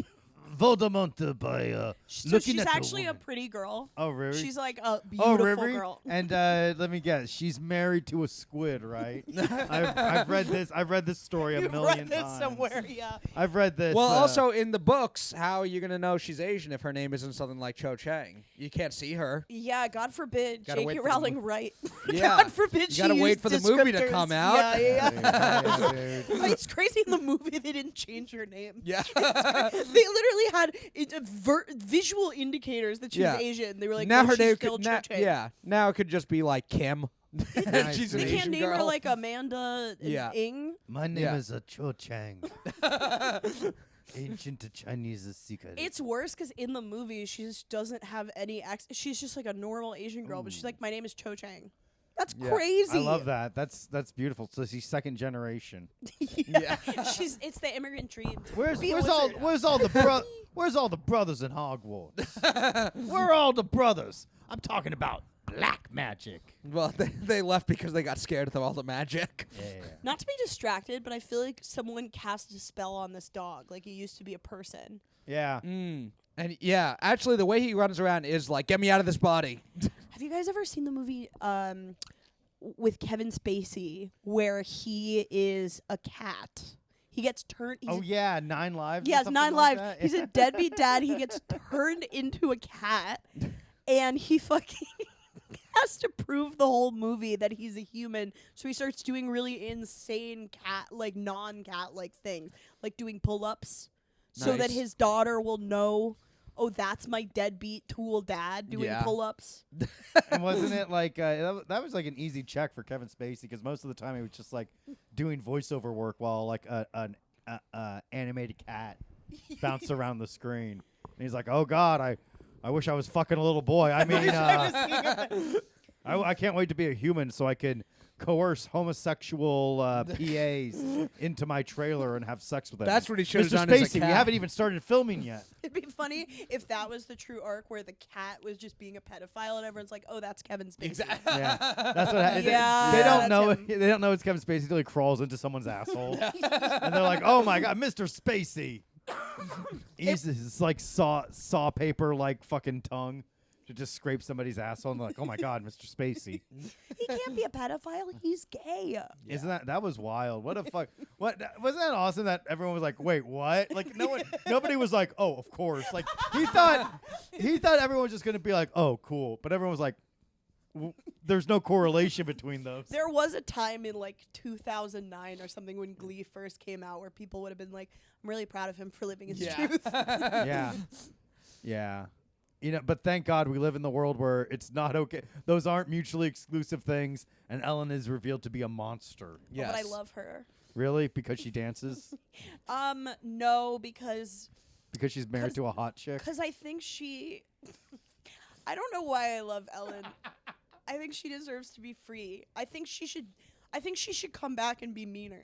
Voldemort by So looking she's at the actually a woman. pretty girl. Oh, really? She's like a Oh, beautiful Riri? girl. And let me guess, she's married to a squid, right? I've read this. I've read this story a You've million read this times. somewhere, yeah. I've read this. Well, also in the books, how are you gonna know she's Asian if her name isn't something like Cho Chang? You can't see her. Yeah, God forbid Gotta wait J.K. for the Rowling right. Yeah. God forbid You she gotta wait used for the movie to descriptors. come out. Yeah. Yeah, dude. It's crazy in the movie they didn't change her name. Yeah. They literally had visual indicators that she Yeah. was Asian. They were like, now no, her she's name still could Cho Chang. yeah. Now it could just be like Kim. Nice, She's an dude. They can't Asian name girl. her like Amanda Yeah. Ing. My name Yeah. is Cho Chang. Ancient Chinese secret. It's worse because in the movie she just doesn't have any accent. She's just like a normal Asian girl, but she's like, my name is Cho Chang. That's Yeah. crazy. I love that. That's beautiful. So she's second generation. yeah. It's the immigrant dream. Where's Be a where's all wizard. where's all the where's all the brothers in Hogwarts? Where are all the brothers? I'm talking about black magic. Well, they left because they got scared of all the magic. Yeah. Not to be distracted, but I feel like someone cast a spell on this dog. Like he used to be a person. Yeah. And yeah, actually, the way he runs around is like, get me out of this body. Have you guys ever seen the movie with Kevin Spacey where he is a cat? He gets turned. Oh yeah, 9 Lives. or Yes, something 9 like Lives. that? He's a deadbeat dad. He gets turned into a cat, and he fucking has to prove the whole movie that he's a human. So he starts doing really insane non-cat-like things, like doing pull-ups, so that Nice. his daughter will know, oh, that's my deadbeat tool dad doing Yeah. pull-ups. And wasn't it like that was like an easy check for Kevin Spacey because most of the time he was just like doing voiceover work while like an animated cat bounced around the screen. And he's like, "Oh God, I wish I was fucking a little boy. I mean, I can't wait to be a human so I can coerce homosexual PAs into my trailer and have sex with them." That's what he should have Mr. done as a Spacey, we cat. haven't even started filming yet. It'd be funny if that was the true arc where the cat was just being a pedophile and everyone's like, oh, that's Kevin Spacey. Exactly. Yeah, that's what happened. Yeah, They don't that's know. him. They don't know it's Kevin Spacey until he crawls into someone's asshole, and they're like, "Oh my God, Mr. Spacey!" He's like saw paper like fucking tongue. to just scrape somebody's asshole and they're like, oh my God, Mr. Spacey. He can't be a pedophile. He's gay. Isn't that was wild? What a fuck! What wasn't that awesome? That everyone was like, "Wait, what?" Like nobody was like, "Oh, of course." Like he thought everyone was just gonna be like, "Oh, cool," but everyone was like, "There's no correlation between those." There was a time in like 2009 or something when Glee first came out where people would have been like, "I'm really proud of him for living his truth." Yeah, yeah. But thank God we live in the world where it's not okay. Those aren't mutually exclusive things, and Ellen is revealed to be a monster. Yes. But I love her. Really? Because she dances? No, because she's married to a hot chick? Because I think she... I don't know why I love Ellen. I think she deserves to be free. I think she should come back and be meaner.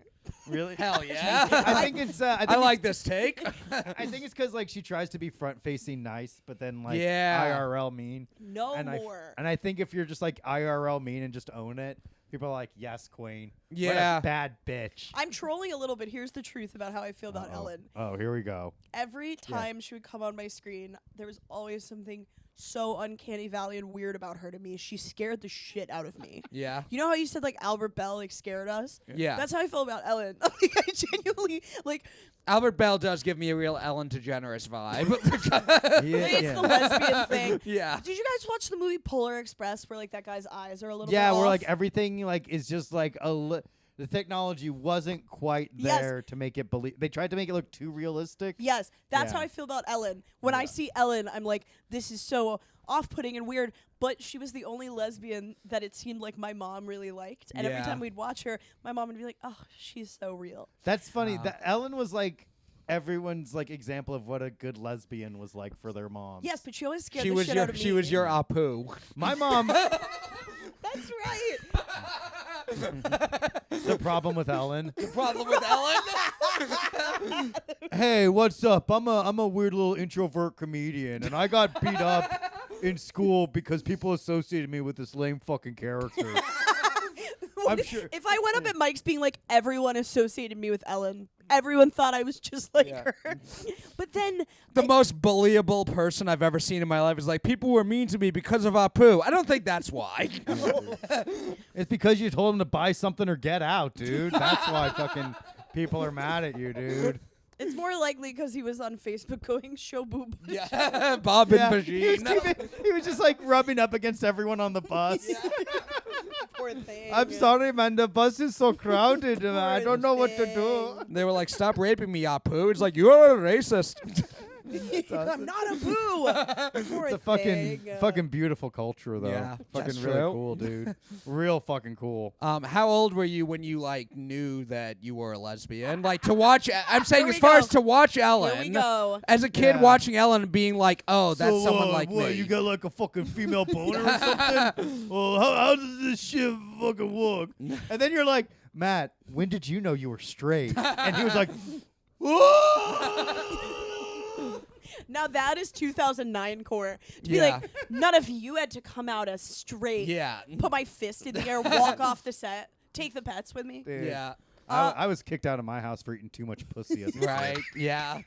Really? Hell yeah. I think it's. I like this take. I think it's because like she tries to be front facing nice, but then like Yeah. IRL mean. No and more. I think if you're just like IRL mean and just own it, people are like, yes, queen. What Yeah. a bad bitch. I'm trolling a little bit. Here's the truth about how I feel about Ellen. Oh, here we go. Every time she would come on my screen, there was always something so uncanny valley and weird about her to me. She scared the shit out of me. Yeah. You know how you said like Albert Bell like scared us? Yeah. That's how I feel about Ellen. Like I genuinely like Albert Bell does give me a real Ellen Degeneres vibe. it's the lesbian thing. Yeah. Did you guys watch the movie Polar Express where like that guy's eyes are a little Yeah, bit where off? like everything like is just like the technology wasn't quite there to make it believe. They tried to make it look too realistic. Yes, that's Yeah. how I feel about Ellen. When I see Ellen, I'm like, this is so off-putting and weird. But she was the only lesbian that it seemed like my mom really liked. And every Yeah. time we'd watch her, my mom would be like, oh, she's so real. That's funny. That Ellen was like everyone's like example of what a good lesbian was like for their mom. Yes, but she always scared She the was shit your out of me. she was your Apu. My mom. That's right. The problem with Ellen. Problem with Ellen? Hey, what's up? I'm a weird little introvert comedian, and I got beat up in school because people associated me with this lame fucking character. I'm sure. If I went up at Mike's being like, everyone associated me with Ellen. Everyone thought I was just like her. But then... The most bullyable person I've ever seen in my life is like, people were mean to me because of Apu. I don't think that's why. It's because you told him to buy something or get out, dude. That's why fucking people are mad at you, dude. It's more likely because he was on Facebook going, show boob. Yeah. Bob and Bajine. He was just like rubbing up against everyone on the bus. Poor thing. I'm sorry, man. The bus is so crowded. and I don't know what to do. They were like, stop raping me, Apu. It's like, you're a racist. I'm not a boo. Poor It's a thing. fucking beautiful culture, though. Yeah, fucking that's really true. cool, dude. Real fucking cool. How old were you when you like knew that you were a lesbian? Like to watch, I'm saying Here as we far go. as to watch Ellen. Here we go. As a kid Yeah. watching Ellen and being like, oh, that's someone like what, me. You got like a fucking female boner or something? Well, how does this shit fucking work? And then you're like, Matt, when did you know you were straight? And he was like, Now that is 2009 core. To be Yeah. like, none of you had to come out as straight. Yeah. Put my fist in the air, walk off the set, take the pets with me. Dude, Yeah. I was kicked out of my house for eating too much pussy as a kid. Right. Yeah.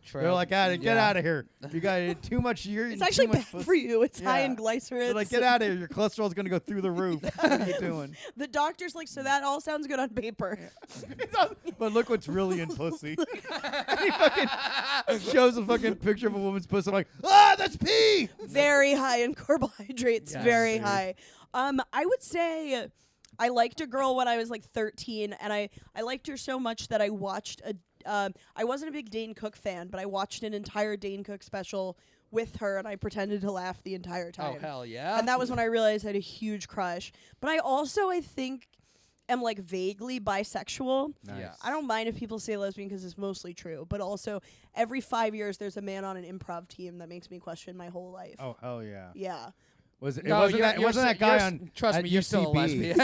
True. They're like, get Yeah. out of here. You got too much. You're eating It's actually too much bad pussy. for you. It's high Yeah. in glycerids. They're like, get out of here. Your cholesterol's going to go through the roof. What are you doing? The doctor's like, so that all sounds good on paper. But look what's really in pussy. And he fucking shows a fucking picture of a woman's pussy. I'm like, that's pee. Very high in carbohydrates. Yes, very dude. high. I would say I liked a girl when I was like 13, and I liked her so much that I watched I wasn't a big Dane Cook fan, but I watched an entire Dane Cook special with her, and I pretended to laugh the entire time. Oh, hell yeah. And that was when I realized I had a huge crush. But I also, I think, am like vaguely bisexual. Nice. Yeah. I don't mind if people say lesbian because it's mostly true. But also, every 5 years, there's a man on an improv team that makes me question my whole life. Oh, hell yeah. Yeah. Was it? No, Wasn't you're- that? you're Wasn't s- that guy you're s- on? Trust at me, you're still a UCB? lesbian.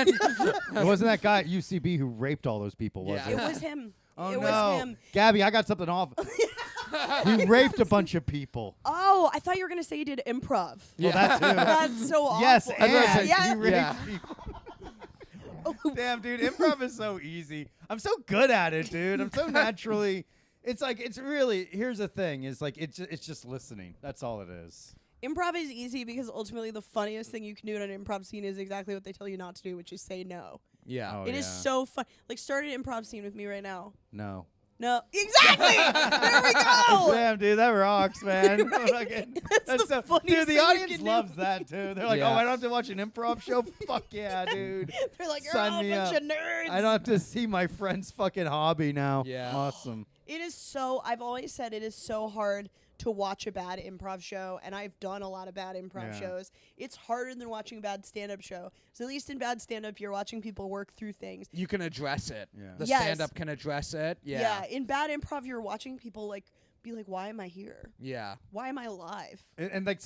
It wasn't that guy at UCB who raped all those people, was Yeah. it? It was him. Oh, it no. was him. Gabby, I got something off. He raped a bunch of people. Oh, I thought you were going to say he did improv. Well, that too. That's so awful. Yes, I was gonna and say, yeah. he raped Yeah. people. Oh, Damn, dude, improv is so easy. I'm so good at it, dude. I'm so naturally. It's like it's really. Here's the thing: is like it's just listening. That's all it is. Improv is easy because ultimately the funniest thing you can do in an improv scene is exactly what they tell you not to do, which is say no. Yeah. Oh, It is so fun. Like, start an improv scene with me right now. No. No. Exactly! There we go! Damn, dude, that rocks, man. Right? That's the funniest dude, the thing you audience can loves that, too. They're like, Yeah. oh, I don't have to watch an improv show? Fuck yeah, dude. They're like, you're Sign all a me bunch up. of nerds. I don't have to see my friend's fucking hobby now. Yeah. Awesome. It is so, I've always said it is so hard to watch a bad improv show, and I've done a lot of bad improv Yeah. shows. It's harder than watching a bad stand-up show. So at least in bad stand-up, you're watching people work through things. You can address it. Yeah. The Yes. stand-up can address it. Yeah. Yeah, in bad improv, you're watching people like be like, why am I here? Yeah. Why am I alive? And like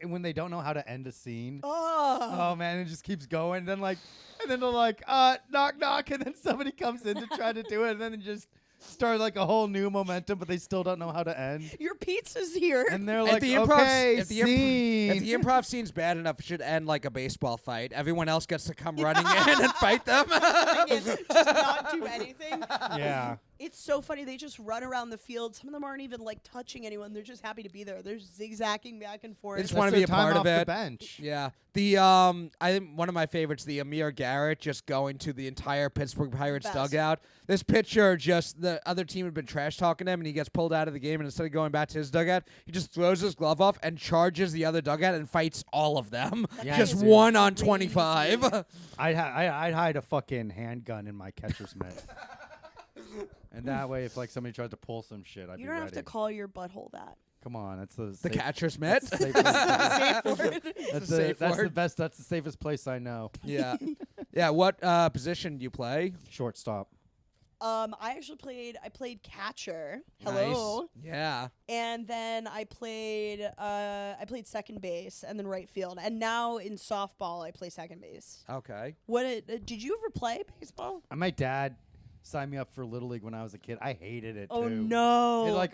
when they don't know how to end a scene. Oh, Oh man, it just keeps going. And then they're like, knock knock, and then somebody comes in to try to do it, and then they just start like a whole new momentum, but they still don't know how to end. your pizza's here. And they're If like, the improv- okay, if the scene. If the improv scene's bad enough, it should end like a baseball fight. Everyone else gets to come running in and fight them. Just not do anything. yeah. It's so funny. They just run around the field. Some of them aren't even like touching anyone. They're just happy to be there. They're zigzagging back and forth. They just That's wanna their be a time part of off the it. bench. Yeah. The I think one of my favorites, the Amir Garrett just going to the entire Pittsburgh Pirates Best. dugout. This pitcher just the other team had been trash talking him and he gets pulled out of the game, and instead of going back to his dugout, he just throws his glove off and charges the other dugout and fights all of them. Yeah, just dude. 1 on Crazy. 25. I'd hide a fucking handgun in my catcher's mitt. And that way, if like somebody tries to pull some shit, I'd you be don't ready. have to call your butthole that. Come on, that's the The catcher's mitt. That's the safest- Safe word. that's the safe the word. best. That's the safest place I know. Yeah. Yeah, what position do you play? Shortstop. I actually played catcher. Hello. Nice. Yeah. And then I played second base and then right field. And now in softball I play second base. Okay. Did you ever play baseball? My dad signed me up for Little League when I was a kid. I hated it Oh too. no. It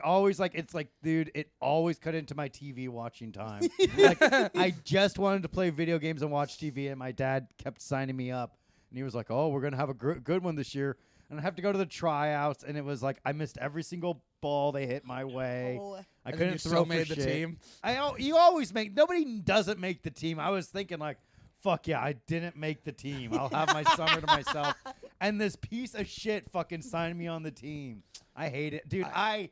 it's like, dude, it always cut into my TV watching time. Like, I just wanted to play video games and watch TV, and my dad kept signing me up. And he was like, oh, we're going to have a good one this year. And I have to go to the tryouts, and it was like I missed every single ball they hit my way. Oh. I And then couldn't you throw still for made the shit. team. You always make. Nobody doesn't make the team. I was thinking like, fuck yeah, I didn't make the team. I'll have my summer to myself. And this piece of shit fucking signed me on the team. I hate it, dude. I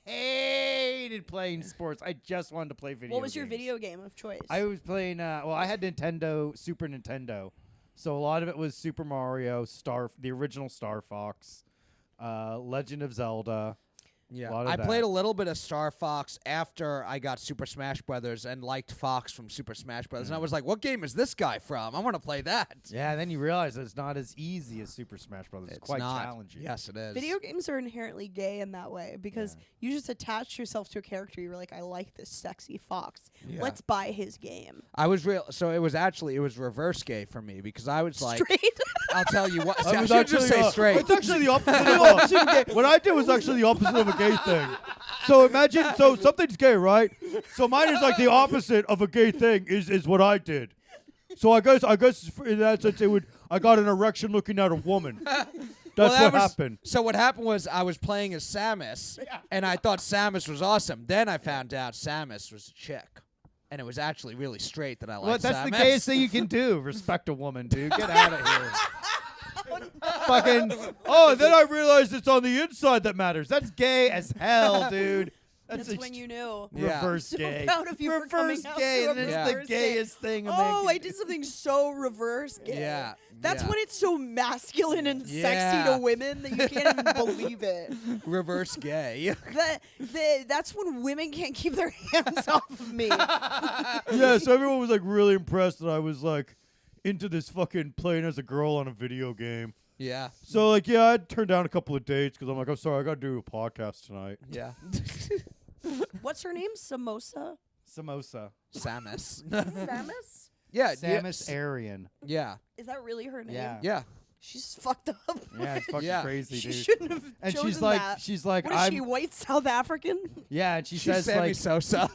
hated playing sports. I just wanted to play video games. What was your video game of choice? I was playing. I had Super Nintendo. So a lot of it was Super Mario, the original Star Fox, Legend of Zelda. Yeah, A lot of I that. played a little bit of Star Fox after I got Super Smash Brothers and liked Fox from Super Smash Brothers. And I was like, what game is this guy from? I want to play that. Yeah, then you realize it's not as easy as Super Smash Brothers. It's quite not. challenging. Yes, it is. Video games are inherently gay in that way because you just attach yourself to a character. You're like, I like this sexy fox. Yeah. Let's buy his game. I was so it was reverse gay for me because I was like, Straight. I'll tell you what. I I was should just say straight. It's actually the opposite of a gay. What I did was actually the opposite of a gay thing. So imagine, something's gay, right? So mine is like the opposite of a gay thing is what I did. So I guess in that sense I got an erection looking at a woman. That's what happened. So what happened was I was playing as Samus, and I thought Samus was awesome. Then I found out Samus was a chick, and it was actually really straight that I liked Well, that's Samus. the gayest thing you can do. Respect a woman, dude. Get out of here. Fucking. Oh, then I realized it's on the inside that matters. That's gay as hell, dude. That's when you knew. Yeah. Reverse So gay. proud of you for Reverse coming out gay. to And a it's Yeah. the reverse gay. gayest thing. Oh, I did something so reverse gay. Yeah. That's yeah. when it's so masculine and sexy Yeah. to women that you can't even believe it. reverse gay. That's when women can't keep their hands off of me. Yeah, so everyone was like really impressed that I was like into this fucking playing as a girl on a video game. Yeah. So like, yeah, I'd turn down a couple of dates because I'm like, I'm sorry, I got to do a podcast tonight. Yeah. What's her name? Samosa? Samosa. Samus. Samus? Yeah. Samus Arian. Yeah. Is that really her name? Yeah. Yeah. She's fucked up. Yeah, it's fucking Yeah. crazy, She dude. shouldn't have And chosen she's like, that. What is I'm. she, white South African? Yeah, and she She's says Sammy like, Sosa.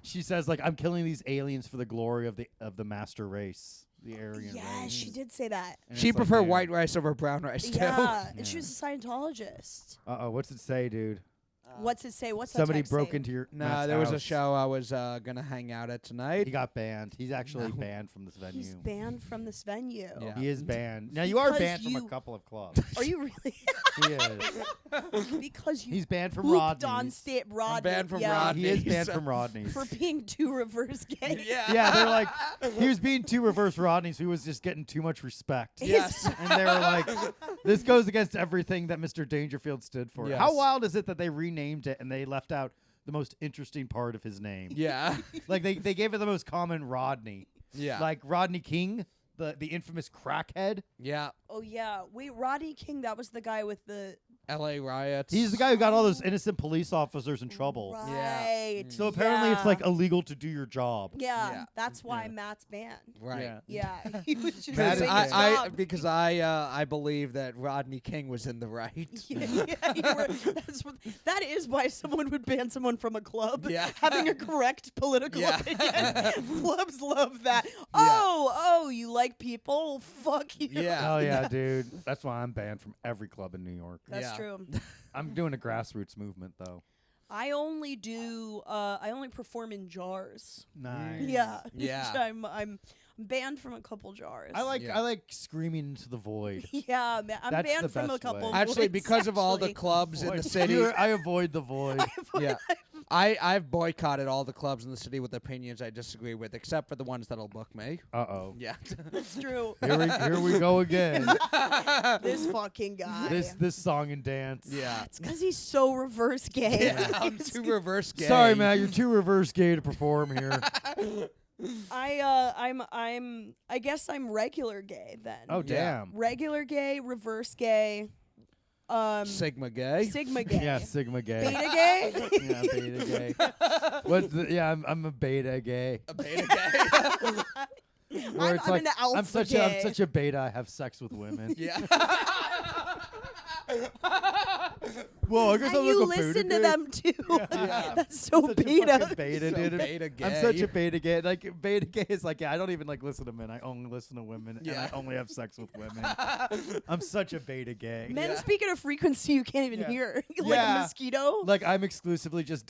she says like, I'm killing these aliens for the glory of the master race, the Aryan Yeah, race. she did say that. And She it's like, preferred damn. white rice over brown rice too. Yeah, and Yeah. she was a Scientologist. What's it say, dude? What's it say? What's Somebody that text broke say? into your No, Matt's there was a house. show I was gonna hang out at tonight. He got banned. He's actually No. banned from this venue. He's banned from this venue. Yeah. He is banned. Now you are Because banned from you- a couple of clubs. Are you really? He is. Because you He's banned from pooped on Rodney's. state Rodney. banned from yeah, Rodney. He is banned So- from Rodney's. for being too reverse gay. Yeah. Yeah, they're like, he was being too reverse Rodney, so he was just getting too much respect. Yes. And they were like, this goes against everything that Mr. Dangerfield stood for. Yes. How wild is it that they renamed it and they left out the most interesting part of his name? Yeah. Like, they gave it the most common Rodney. Yeah. Like Rodney King, the infamous crackhead. Yeah. Oh yeah. Wait, Rodney King. That was the guy with the L.A. riots. He's the guy who got all those innocent police officers in trouble. Right. So apparently it's Yeah. like illegal to do your job. Yeah, Yeah. that's why Yeah. Matt's banned. Right. Yeah. Yeah, he was just Matt is doing banned. his I job. because I believe that Rodney King was in the right. That is why someone would ban someone from a club. Yeah. Having a correct political Yeah. opinion. Clubs love that. Oh, you like people? Fuck you. Yeah. Oh yeah, dude. That's why I'm banned from every club in New York. That's Yeah. true. I'm doing a grassroots movement though. I only perform in jars. Nice. Yeah. Yeah. I'm banned from a couple jars. I Yeah. like screaming into the void. Yeah, man. I'm That's the banned from a best couple. way. Actually, voids, because of all the actually. clubs in the Void. city. I avoid the void. Yeah. I've boycotted all the clubs in the city with opinions I disagree with, except for the ones that'll book me. Uh-oh. Yeah. It's true. Here we go again. This fucking guy. this song and dance. Yeah. It's because he's so reverse gay. Yeah, I'm too reverse gay. Sorry, Matt, you're too reverse gay to perform here. I guess I'm regular gay then. Oh Yeah. damn. Regular gay, reverse gay, Sigma gay. sigma gay. Yeah, sigma gay. Beta gay. Yeah, beta gay. Yeah, I'm a beta gay. A beta gay. Where it's I'm like an alpha I'm such gay. a beta. I have sex with women. Yeah. Whoa, I guess And I'm you like a beta listen to gay. them too. Yeah. That's so Such a beta. fucking beta, So dude. beta gay. I'm such a beta gay. Like beta gay is like, yeah, I don't even like listen to men. I only listen to women, and Yeah. I only have sex with women. I'm such a beta gay. Men Yeah. speak at a frequency you can't even Yeah. hear, like Yeah. a mosquito. Like I'm exclusively just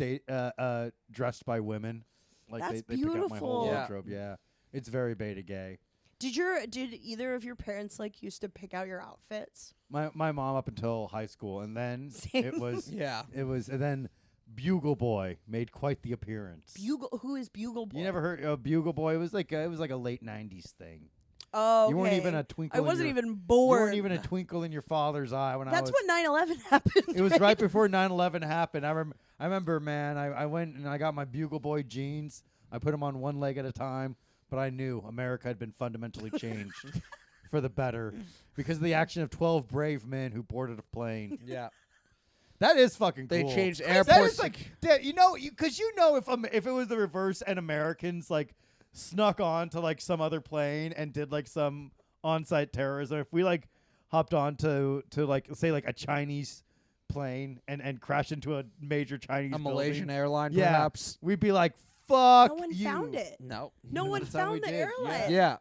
dressed by women. Like That's they pick out my whole beautiful. Yeah. wardrobe. Yeah, it's very beta gay. Did either of your parents like used to pick out your outfits? My mom up until high school, and then Same. Yeah. and then Bugle Boy made quite the appearance. Who is Bugle Boy? You never heard Bugle Boy? It was like a late '90s thing. Oh, You weren't okay. even a twinkle. I in wasn't your- even You born. weren't even a twinkle in your father's eye when That's I was. when 9/11 happened. It was right before 9/11 happened. I remember, man. I went and I got my Bugle Boy jeans. I put them on one leg at a time, but I knew America had been fundamentally changed for the better because of the action of 12 brave men who boarded a plane. Yeah. That is fucking They cool. changed That airports. is like, because if it was the reverse and Americans like snuck on to like some other plane and did like some on-site terrorism, if we like hopped on to like say like a Chinese plane and crashed into a major Chinese A Malaysian building, airline, yeah, perhaps. we'd be like, fuck No one you. found it. No. No one That's how we found the did, airline. Yeah.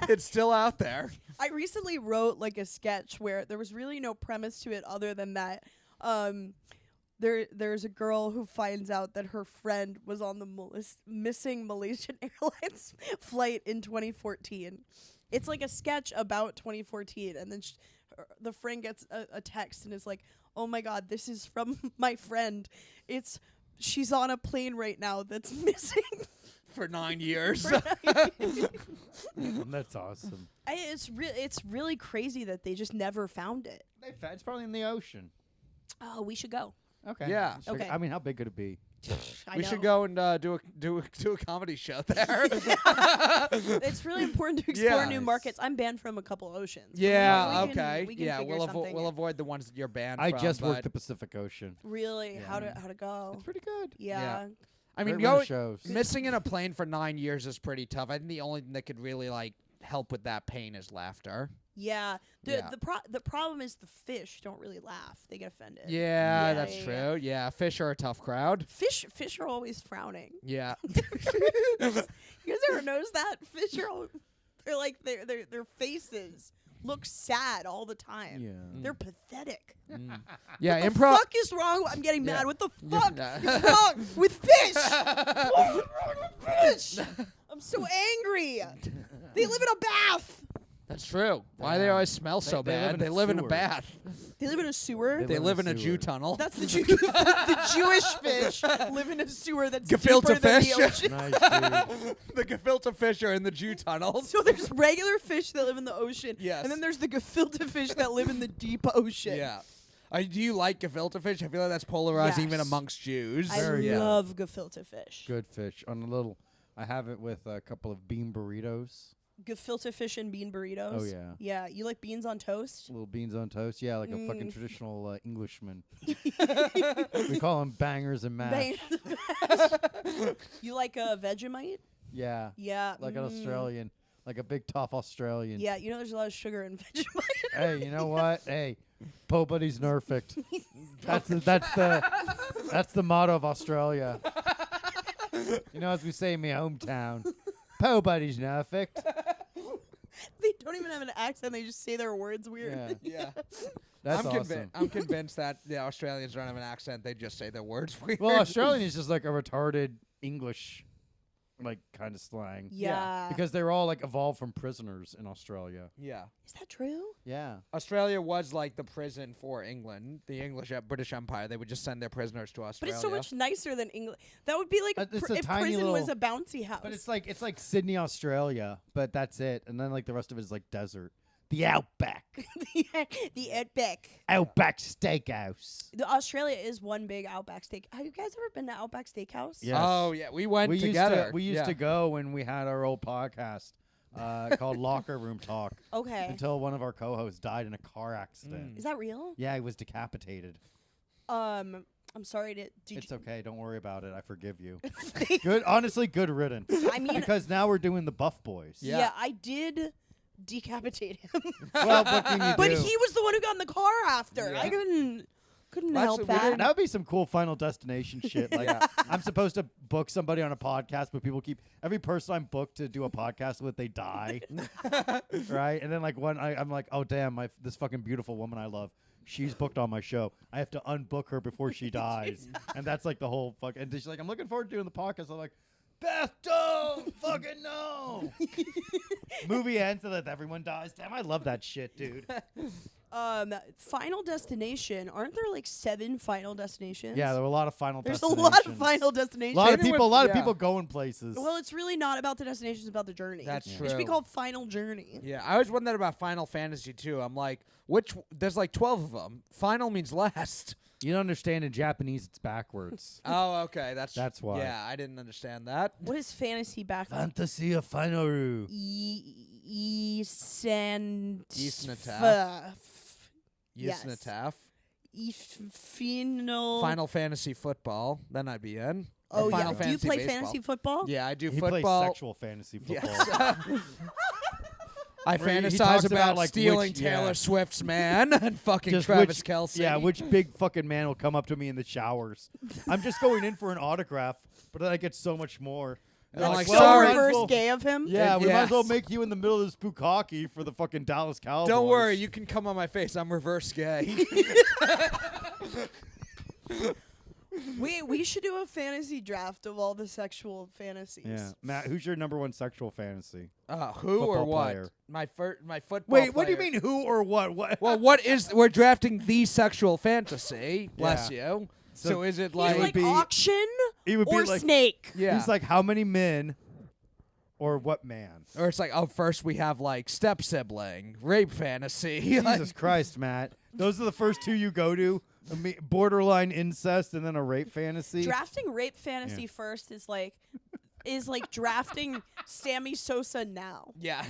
It's still out there. I recently wrote like a sketch where there was really no premise to it other than that there's a girl who finds out that her friend was on the missing Malaysian Airlines flight in 2014. It's like a sketch about 2014, and then the friend gets a text and is like, "Oh my God, this is from my friend. She's on a plane right now that's missing." For 9 years. That's awesome. It's really crazy that they just never found it. It's probably in the ocean. Oh, we should go. Okay. Yeah. Sure. Okay. I mean, how big could it be? I We know. should go and do a comedy show there. It's really important to explore Yeah. new markets. I'm banned from a couple oceans. Yeah. We can- Okay. we can Yeah. figure something We'll out. avoid the ones that you're banned I from. just worked but- the Pacific Ocean. Really, Yeah. how to go? It's pretty good. Yeah. I mean, Great run of go shows. missing in a plane for 9 years is pretty tough. I think the only thing that could really like help with that pain is laughter. Yeah. Yeah. The problem is the fish don't really laugh. They get offended. Yeah, Yeah, that's yeah, true. Yeah, fish are a tough crowd. Fish are always frowning. Yeah. You guys ever notice that? Fish are they're like their faces look sad all the time. Yeah. They're pathetic. Yeah, What the improv. fuck is wrong? I'm getting mad. What the Yeah. fuck Yeah. is wrong with fish? What is wrong with fish? I'm so angry. They live in a bath. That's true. Why they always smell so they live bad? in They a live in a sewer. bath. They live in a sewer. They live in a sewer. Jew tunnel. That's the the Jewish fish live in a sewer that's Gefilte deeper than the fish. ocean. Nice, dude. The gefilte fish are in the Jew tunnels. So there's regular fish that live in the ocean, Yes. and then there's the gefilte fish that live in the deep ocean. Yeah. Do you like gefilte fish? I feel like that's polarized even Yes. amongst Jews. I Very good. love gefilte fish. Good fish on a little. I have it with a couple of bean burritos. Gefilte fish and bean burritos. Oh yeah. Yeah, you like beans on toast? Little beans on toast. Yeah, like a fucking traditional Englishman. Mm. We call them bangers and mash. Bang. You like a Vegemite? Yeah. Yeah. Like an Australian. Like a big tough Australian. Yeah, you know there's a lot of sugar in Vegemite. Hey, you know what? Hey, Po Buddy's nerfect. That's the motto of Australia. You know, as we say in my hometown, Po Buddy's nerfect. They don't even have an accent. They just say their words weird. Yeah, Yeah. that's I'm awesome. I'm convinced that the Australians don't have an accent. They just say their words weird. Well, Australian is just like a retarded English, like kind of slang. Yeah. Because they're all like evolved from prisoners in Australia. Yeah. Is that true? Yeah. Australia was like the prison for England. The English British Empire. They would just send their prisoners to But Australia. it's so much nicer than England. That would be like It's a if tiny prison was little- a bouncy house. But it's like Sydney, Australia, but that's it. And then like the rest of it is like desert. The Outback. the Outback. Outback Steakhouse. The Australia is one big Outback steak. Have you guys ever been to Outback Steakhouse? Yes. Oh yeah, we went We together. We used Yeah. to go when we had our old podcast called Locker Room Talk Okay. until one of our co-hosts died in a car accident. Is that real? Yeah, he was decapitated. I'm sorry to. Did It's okay. Don't worry about it. I forgive you. Good. Honestly, good riddance. I mean, Because now we're doing the Buff Boys. Yeah. yeah, I did decapitate him. Well, what can you But do? he was the one who got in the car after. Yeah. I couldn't Well, help actually, we that. didn't- That would be some cool Final Destination shit. Like, Yeah. I'm supposed to book somebody on a podcast, but people keep every person I'm booked to do a podcast with, they die, right? And then like I'm like, oh damn, this fucking beautiful woman I love, she's booked on my show. I have to unbook her before she dies, and that's like the whole fuck. And she's like, I'm looking forward to doing the podcast. I'm like, Beth, don't fucking no. Movie ends so that everyone dies. Damn, I love that shit, dude. Final Destination. Aren't there like 7 Final Destinations? Yeah, there were a lot of Final There's a Destinations. lot of Final Destinations. A lot of Same people. with- A lot of yeah. people going places. Well, it's really not about the destination; it's about the journey. That's It should be true. called Final Journey. Yeah, I always wondered about Final Fantasy too. I'm like, there's like 12 of them. Final means last. You don't understand in Japanese, it's backwards. Oh, okay. That's why. Yeah, I didn't understand that. What is fantasy back? Fantasy of Finaru. Isnataf. Yes. Yisnataf. Final. Final Fantasy football. Then I'd be in. Or Oh yeah. Final Do you Fantasy play baseball. fantasy football? Yeah, I do He football. plays sexual fantasy football. Yes. I Where he fantasize talks about, about, like, stealing which- yeah. Taylor Swift's man and fucking Just Travis which- Kelce. Yeah, which big fucking man will come up to me in the showers? I'm just going in for an autograph, but then I get so much more. And They're I'm like, so sorry. might as reverse well- gay of him. Yeah, we might as well Yes. make you in the middle of this bukkake for the fucking Dallas Cowboys. Don't worry, you can come on my face. I'm reverse gay. We should do a fantasy draft of all the sexual fantasies. Yeah, Matt, who's your number one sexual fantasy? Who or Football what? player. My football. Wait, what do you player. mean who or what? What? Well, what is we're drafting the sexual fantasy? Bless you. So So is it He's like would like be- auction He would or be like, snake. yeah, he's like, how many men or what man? or it's like first we have like step sibling, rape fantasy. Like, Jesus Christ, Matt. Those are the first two you go to. Borderline incest and then a rape fantasy. Drafting rape fantasy Yeah. first is like drafting Sammy Sosa now. yeah,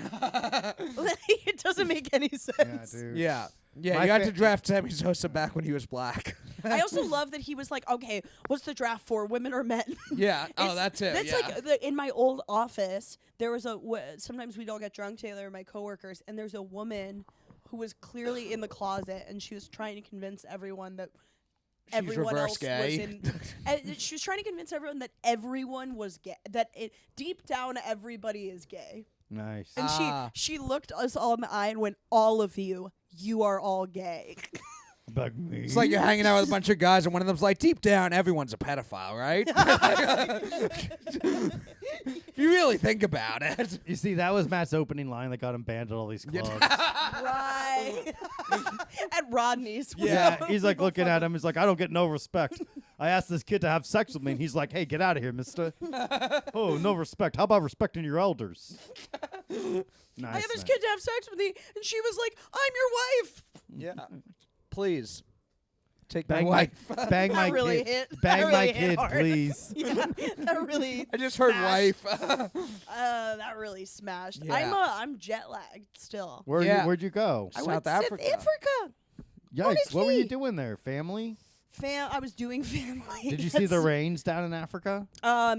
It doesn't make any yeah, sense. dude. yeah, yeah. My You had fa- to draft Sammy Sosa back when he was black. I also love that he was like, okay, what's the draft for, women or men? Yeah. Oh, It's- that's it. That's yeah. like in my old office. There was sometimes we'd all get drunk, Taylor and my coworkers, and there's a woman who was clearly in the closet, and she was trying to convince everyone that everyone reverse else gay. was in. And she was trying to convince everyone that everyone was gay. That deep down everybody is gay. Nice. And she looked us all in the eye and went, "All of you are all gay." Bug me. It's like you're hanging out with a bunch of guys, and one of them's like, deep down, everyone's a pedophile, right? If you really think about it. You see, that was Matt's opening line that got him banned at all these clubs. Right. At Rodney's. Yeah, he's like looking at him. He's like, I don't get no respect. I asked this kid to have sex with me, and he's like, hey, get out of here, mister. Oh, no respect. How about respecting your elders? Nice, I asked this kid to have sex with me, and she was like, "I'm your wife." Yeah. Please. Take Bang my my, wife. bang That my really kid. hit. Bang That my really hit kid, hard. please. Yeah, that really. I just heard smashed. wife. That really smashed. Yeah. I'm jet lagged still. Where'd you go? I South went to Africa. Africa. Yikes! What were you honestly. doing there? Family? I was doing family. Did you see the rains down in Africa?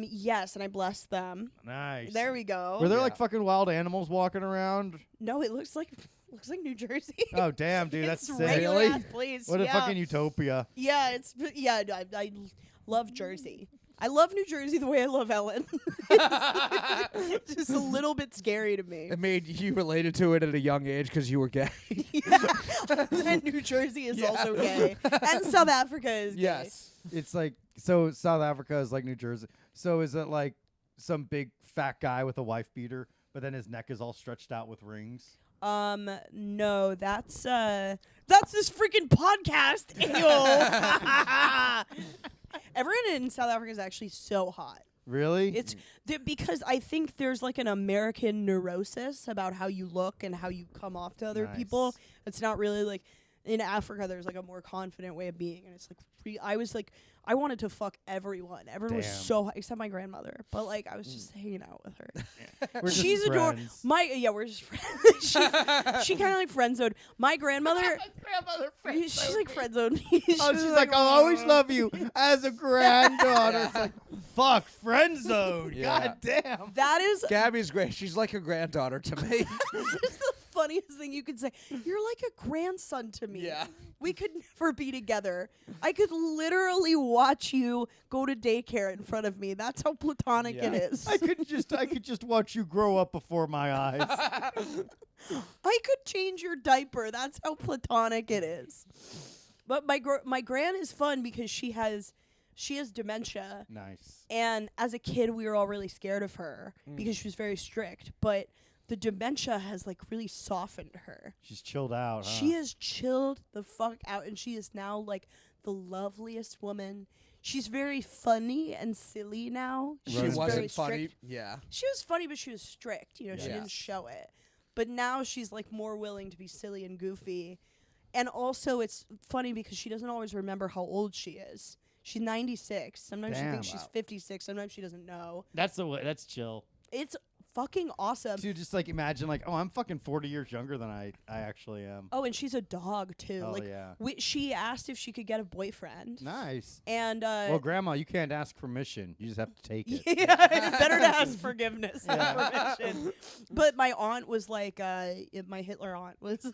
Yes, and I blessed them. Nice. There we go. Were there Yeah. like fucking wild animals walking around? No, it looks like New Jersey. Oh damn, dude, that's It's sick. regular Really? ass place. What a yeah. fucking utopia. Yeah, I love Jersey. I love New Jersey the way I love Ellen. It's just a little bit scary to me. It made you related to it at a young age because you were gay. And New Jersey is also gay. And South Africa is gay. Yes. It's like, so South Africa is like New Jersey. So is it like some big fat guy with a wife beater, but then his neck is all stretched out with rings? No, that's this freaking podcast. Ew. Everyone in South Africa is actually so hot. Really? It's because I think there's like an American neurosis about how you look and how you come off to other Nice. people. It's not really like in Africa. There's like a more confident way of being, and it's like I was like I wanted to fuck everyone. Everyone was Damn. so except my grandmother, but like I was just hanging out with her. We're just She's adorable. friends. We're just friends. she kind of like friend zoned. My grandmother. She's like friend zoned. Oh, she's like, I'll always love you as a granddaughter. It's like, fuck, friend zone. Yeah. God damn. That is Gabby's great. She's like a granddaughter to me. It's the funniest thing you could say. You're like a grandson to me. Yeah. We could never be together. I could literally watch you go to daycare in front of me. That's how platonic Yeah. it is. I could just watch you grow up before my eyes. I could change your diaper. That's how platonic it is. But my gran is fun because she has dementia. Nice. And as a kid, we were all really scared of her because she was very strict. But the dementia has like really softened her. She's chilled out, huh? She has chilled the fuck out, and she is now like the loveliest woman. She's very funny and silly now. She was very wasn't funny. strict. Yeah. She was funny, but she was strict. You know, she Yes. didn't show it. But now she's like more willing to be silly and goofy. And also, it's funny because she doesn't always remember how old she is. She's 96. Sometimes she Damn. thinks she's 56. Sometimes she doesn't know. That's the way. That's chill. It's fucking awesome. Dude, just like imagine like, oh, I'm fucking 40 years younger than I actually am. Oh, and she's a dog too. Oh, like yeah. she asked if she could get a boyfriend. Nice. And Well, Grandma, you can't ask permission. You just have to take it. yeah, it's better to ask forgiveness than permission. But my aunt was like, my Hitler aunt was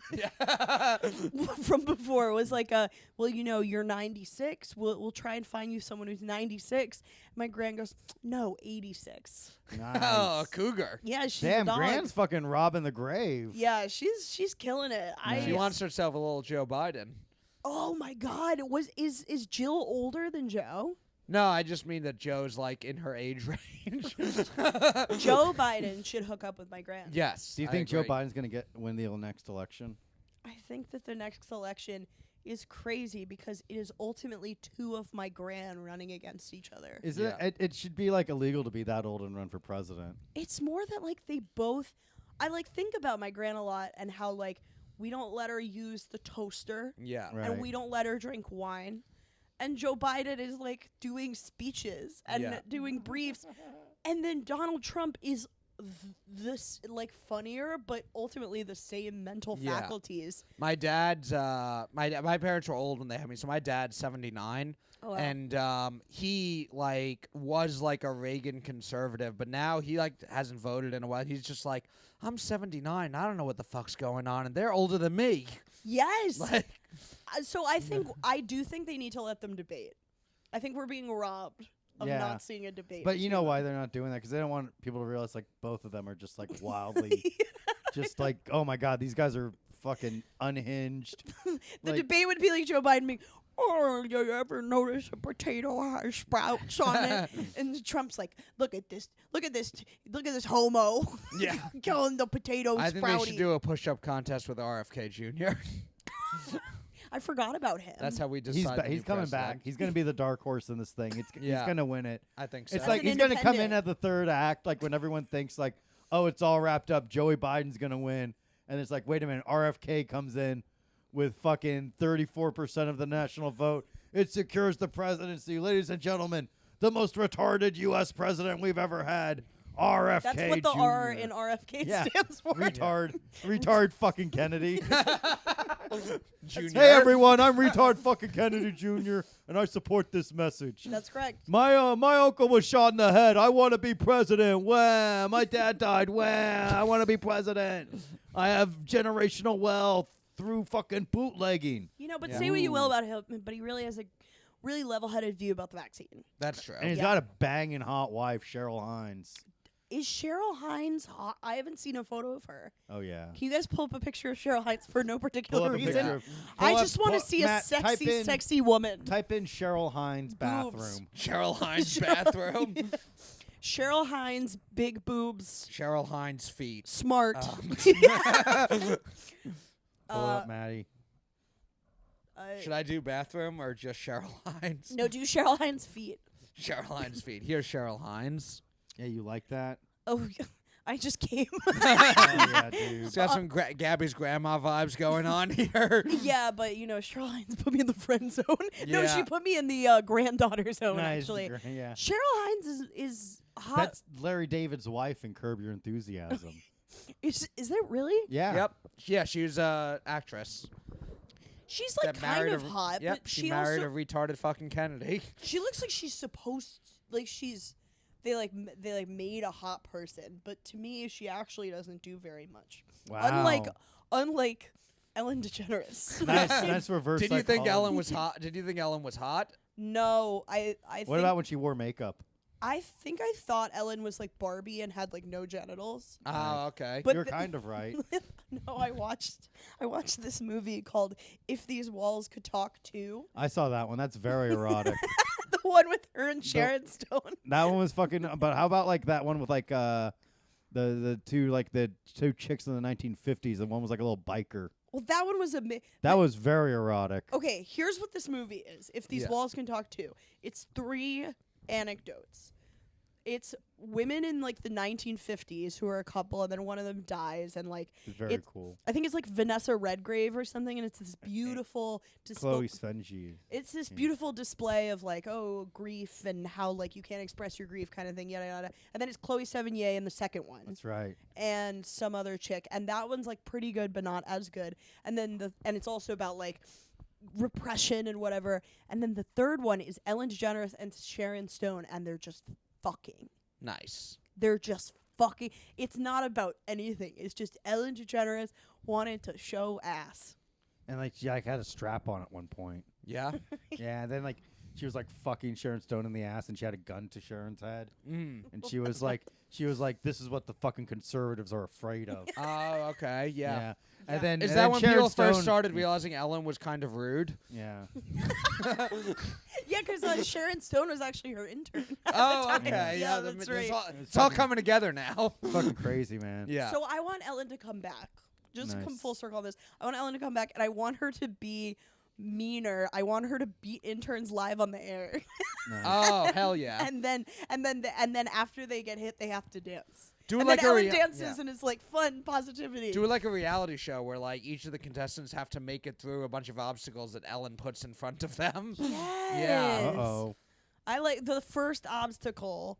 from before was like, well, you know, you're 96. We'll try and find you someone who's 96. My gran goes, no, 86. Nice. Oh, cougar. Yeah, she's Damn, a dog. Gran's fucking robbing the grave. Yeah, she's killing it. Nice. She wants herself a little Joe Biden. Oh my God, is Jill older than Joe? No, I just mean that Joe's like in her age range. Joe Biden should hook up with my gran. Yes. Do you I think Joe agree. Biden's gonna win the next election? I think that the next election is crazy because it is ultimately two of my gran running against each other. Is Yeah. it should be like illegal to be that old and run for president. It's more that like they both I like think about my gran a lot and how like we don't let her use the toaster Yeah. Right. and we don't let her drink wine. And Joe Biden is like doing speeches and Yeah. doing briefs. And then Donald Trump is this like funnier, but ultimately the same mental Yeah. faculties. My dad's my parents were old when they had me, so my dad's 79. Oh, wow. And he like was like a Reagan conservative, but now he like hasn't voted in a while. He's just like, I'm 79. I don't know what the fuck's going on, and they're older than me. Yes. Like, So I do think they need to let them debate. I think we're being robbed of Yeah. not seeing a debate. But you know between why them. they're not doing that? Because they don't want people to realize like both of them are just like wildly, just like, oh my god, these guys are fucking unhinged. The like- debate would be like Joe Biden being, "Oh, you ever notice a potato has sprouts on it?" And Trump's like, "Look at this homo." Yeah. Killing the potato I think sprouty. they should do a push-up contest with RFK Jr. I forgot about him. That's how we decide. the He's new coming president. back. He's gonna be the dark horse in this thing. He's Yeah. gonna win it. I think so. It's As like an he's gonna come in independent. at the third act, like when everyone thinks like, oh, it's all wrapped up. Joey Biden's gonna win, and it's like, wait a minute, RFK comes in with fucking 34% of the national vote. It secures the presidency, ladies and gentlemen. The most retarded U.S. president we've ever had, RFK. That's what the Jr. R in RFK Yeah. stands for. retard fucking Kennedy. Junior. Hey everyone, I'm retard fucking Kennedy Jr. and I support this message. That's correct. My uncle was shot in the head. I want to be president. Wah. My dad died. Wah. I want to be president. I have generational wealth through fucking bootlegging. You know, but Yeah. say what you will about him, but he really has a really level-headed view about the vaccine. That's true. And he's Yeah. got a banging hot wife, Cheryl Hines. Is Cheryl Hines hot? I haven't seen a photo of her. Oh yeah. Can you guys pull up a picture of Cheryl Hines for no Pull particular up a reason? picture. I Pull just up- want to pull- see Matt, a sexy, type in- sexy woman. Type in Cheryl Hines bathroom. Cheryl Hines Cheryl- bathroom. Cheryl Hines, big boobs, Cheryl Hines feet. smart. Pull up, Maddie. Should I do bathroom or just Cheryl Hines? No, do Cheryl Hines' feet. Cheryl Hines feet. Here's Cheryl Hines. Yeah, you like that? Oh, I just came. Oh, yeah, dude. It's got some Gabby's grandma vibes going on here. Yeah, but you know, Cheryl Hines put me in the friend zone. No, Yeah. she put me in the granddaughter zone. Nice, Actually, yeah. Cheryl Hines is hot. That's Larry David's wife in Curb Your Enthusiasm. Is that really? Yeah. Yep. Yeah, she was a actress. She's like that kind married of a, hot, Yep, but she she married also a retarded fucking Kennedy. she looks like she's supposed like she's they made a hot person, but to me she actually doesn't do very much. Wow. Unlike Ellen Degeneres. nice reverse. Did you think psychology. Ellen was hot? Did you think Ellen was hot? No, I What think about when she wore makeup? I think I thought Ellen was like Barbie and had like no genitals. Oh, okay. But You're the- kind of right. No, I watched this movie called If These Walls Could Talk Too. I saw that one. That's very erotic. The one with her and Sharon Stone. That one was fucking. But how about like that one with like the two chicks in the 1950s? And one was like a little biker. Well, that one was That was very erotic. Okay, here's what this movie is. If These Yeah. Walls Can Talk Too. It's 3 anecdotes. It's women in like the 1950s who are a couple, and then one of them dies, and like It's very it's- cool. I think it's like Vanessa Redgrave or something, and it's this beautiful Chloe Svenji. It's this beautiful display of like, oh, grief and how like you can't express your grief kind of thing, yada yada. And then it's Chloe Sevigny in the second one, That's right. and some other chick, and that one's like pretty good but not as good. And then it's also about like repression and whatever. And then the third one is Ellen DeGeneres and Sharon Stone, and they're just fucking. Nice. They're just fucking. It's not about anything. It's just Ellen DeGeneres wanted to show ass. And like she like had a strap on at one point. Yeah. Yeah. And then like she was like fucking Sharon Stone in the ass, and she had a gun to Sharon's head, Mm. and she was like, this is what the fucking conservatives are afraid of. Oh, okay. Yeah. And then Is and that then when Sharon people first Stone- started realizing Ellen was kind of rude? Yeah. Yeah, because Sharon Stone was actually her intern. Oh, time. okay. Yeah, the- that's it's right. all- It's It's all fucking- coming together now. Fucking crazy, man. Yeah. So I want Ellen to come back. Just to come Nice. full circle on this. I want Ellen to come back, and I want her to be meaner. I want her to beat interns live on the air. Nice. Oh, hell yeah. and then after they get hit, they have to dance. Do it And like then a Ellen rea- dances, yeah. and it's like fun positivity. Do it like a reality show where like each of the contestants have to make it through a bunch of obstacles that Ellen puts in front of them. Yes. Uh-oh. I like the first obstacle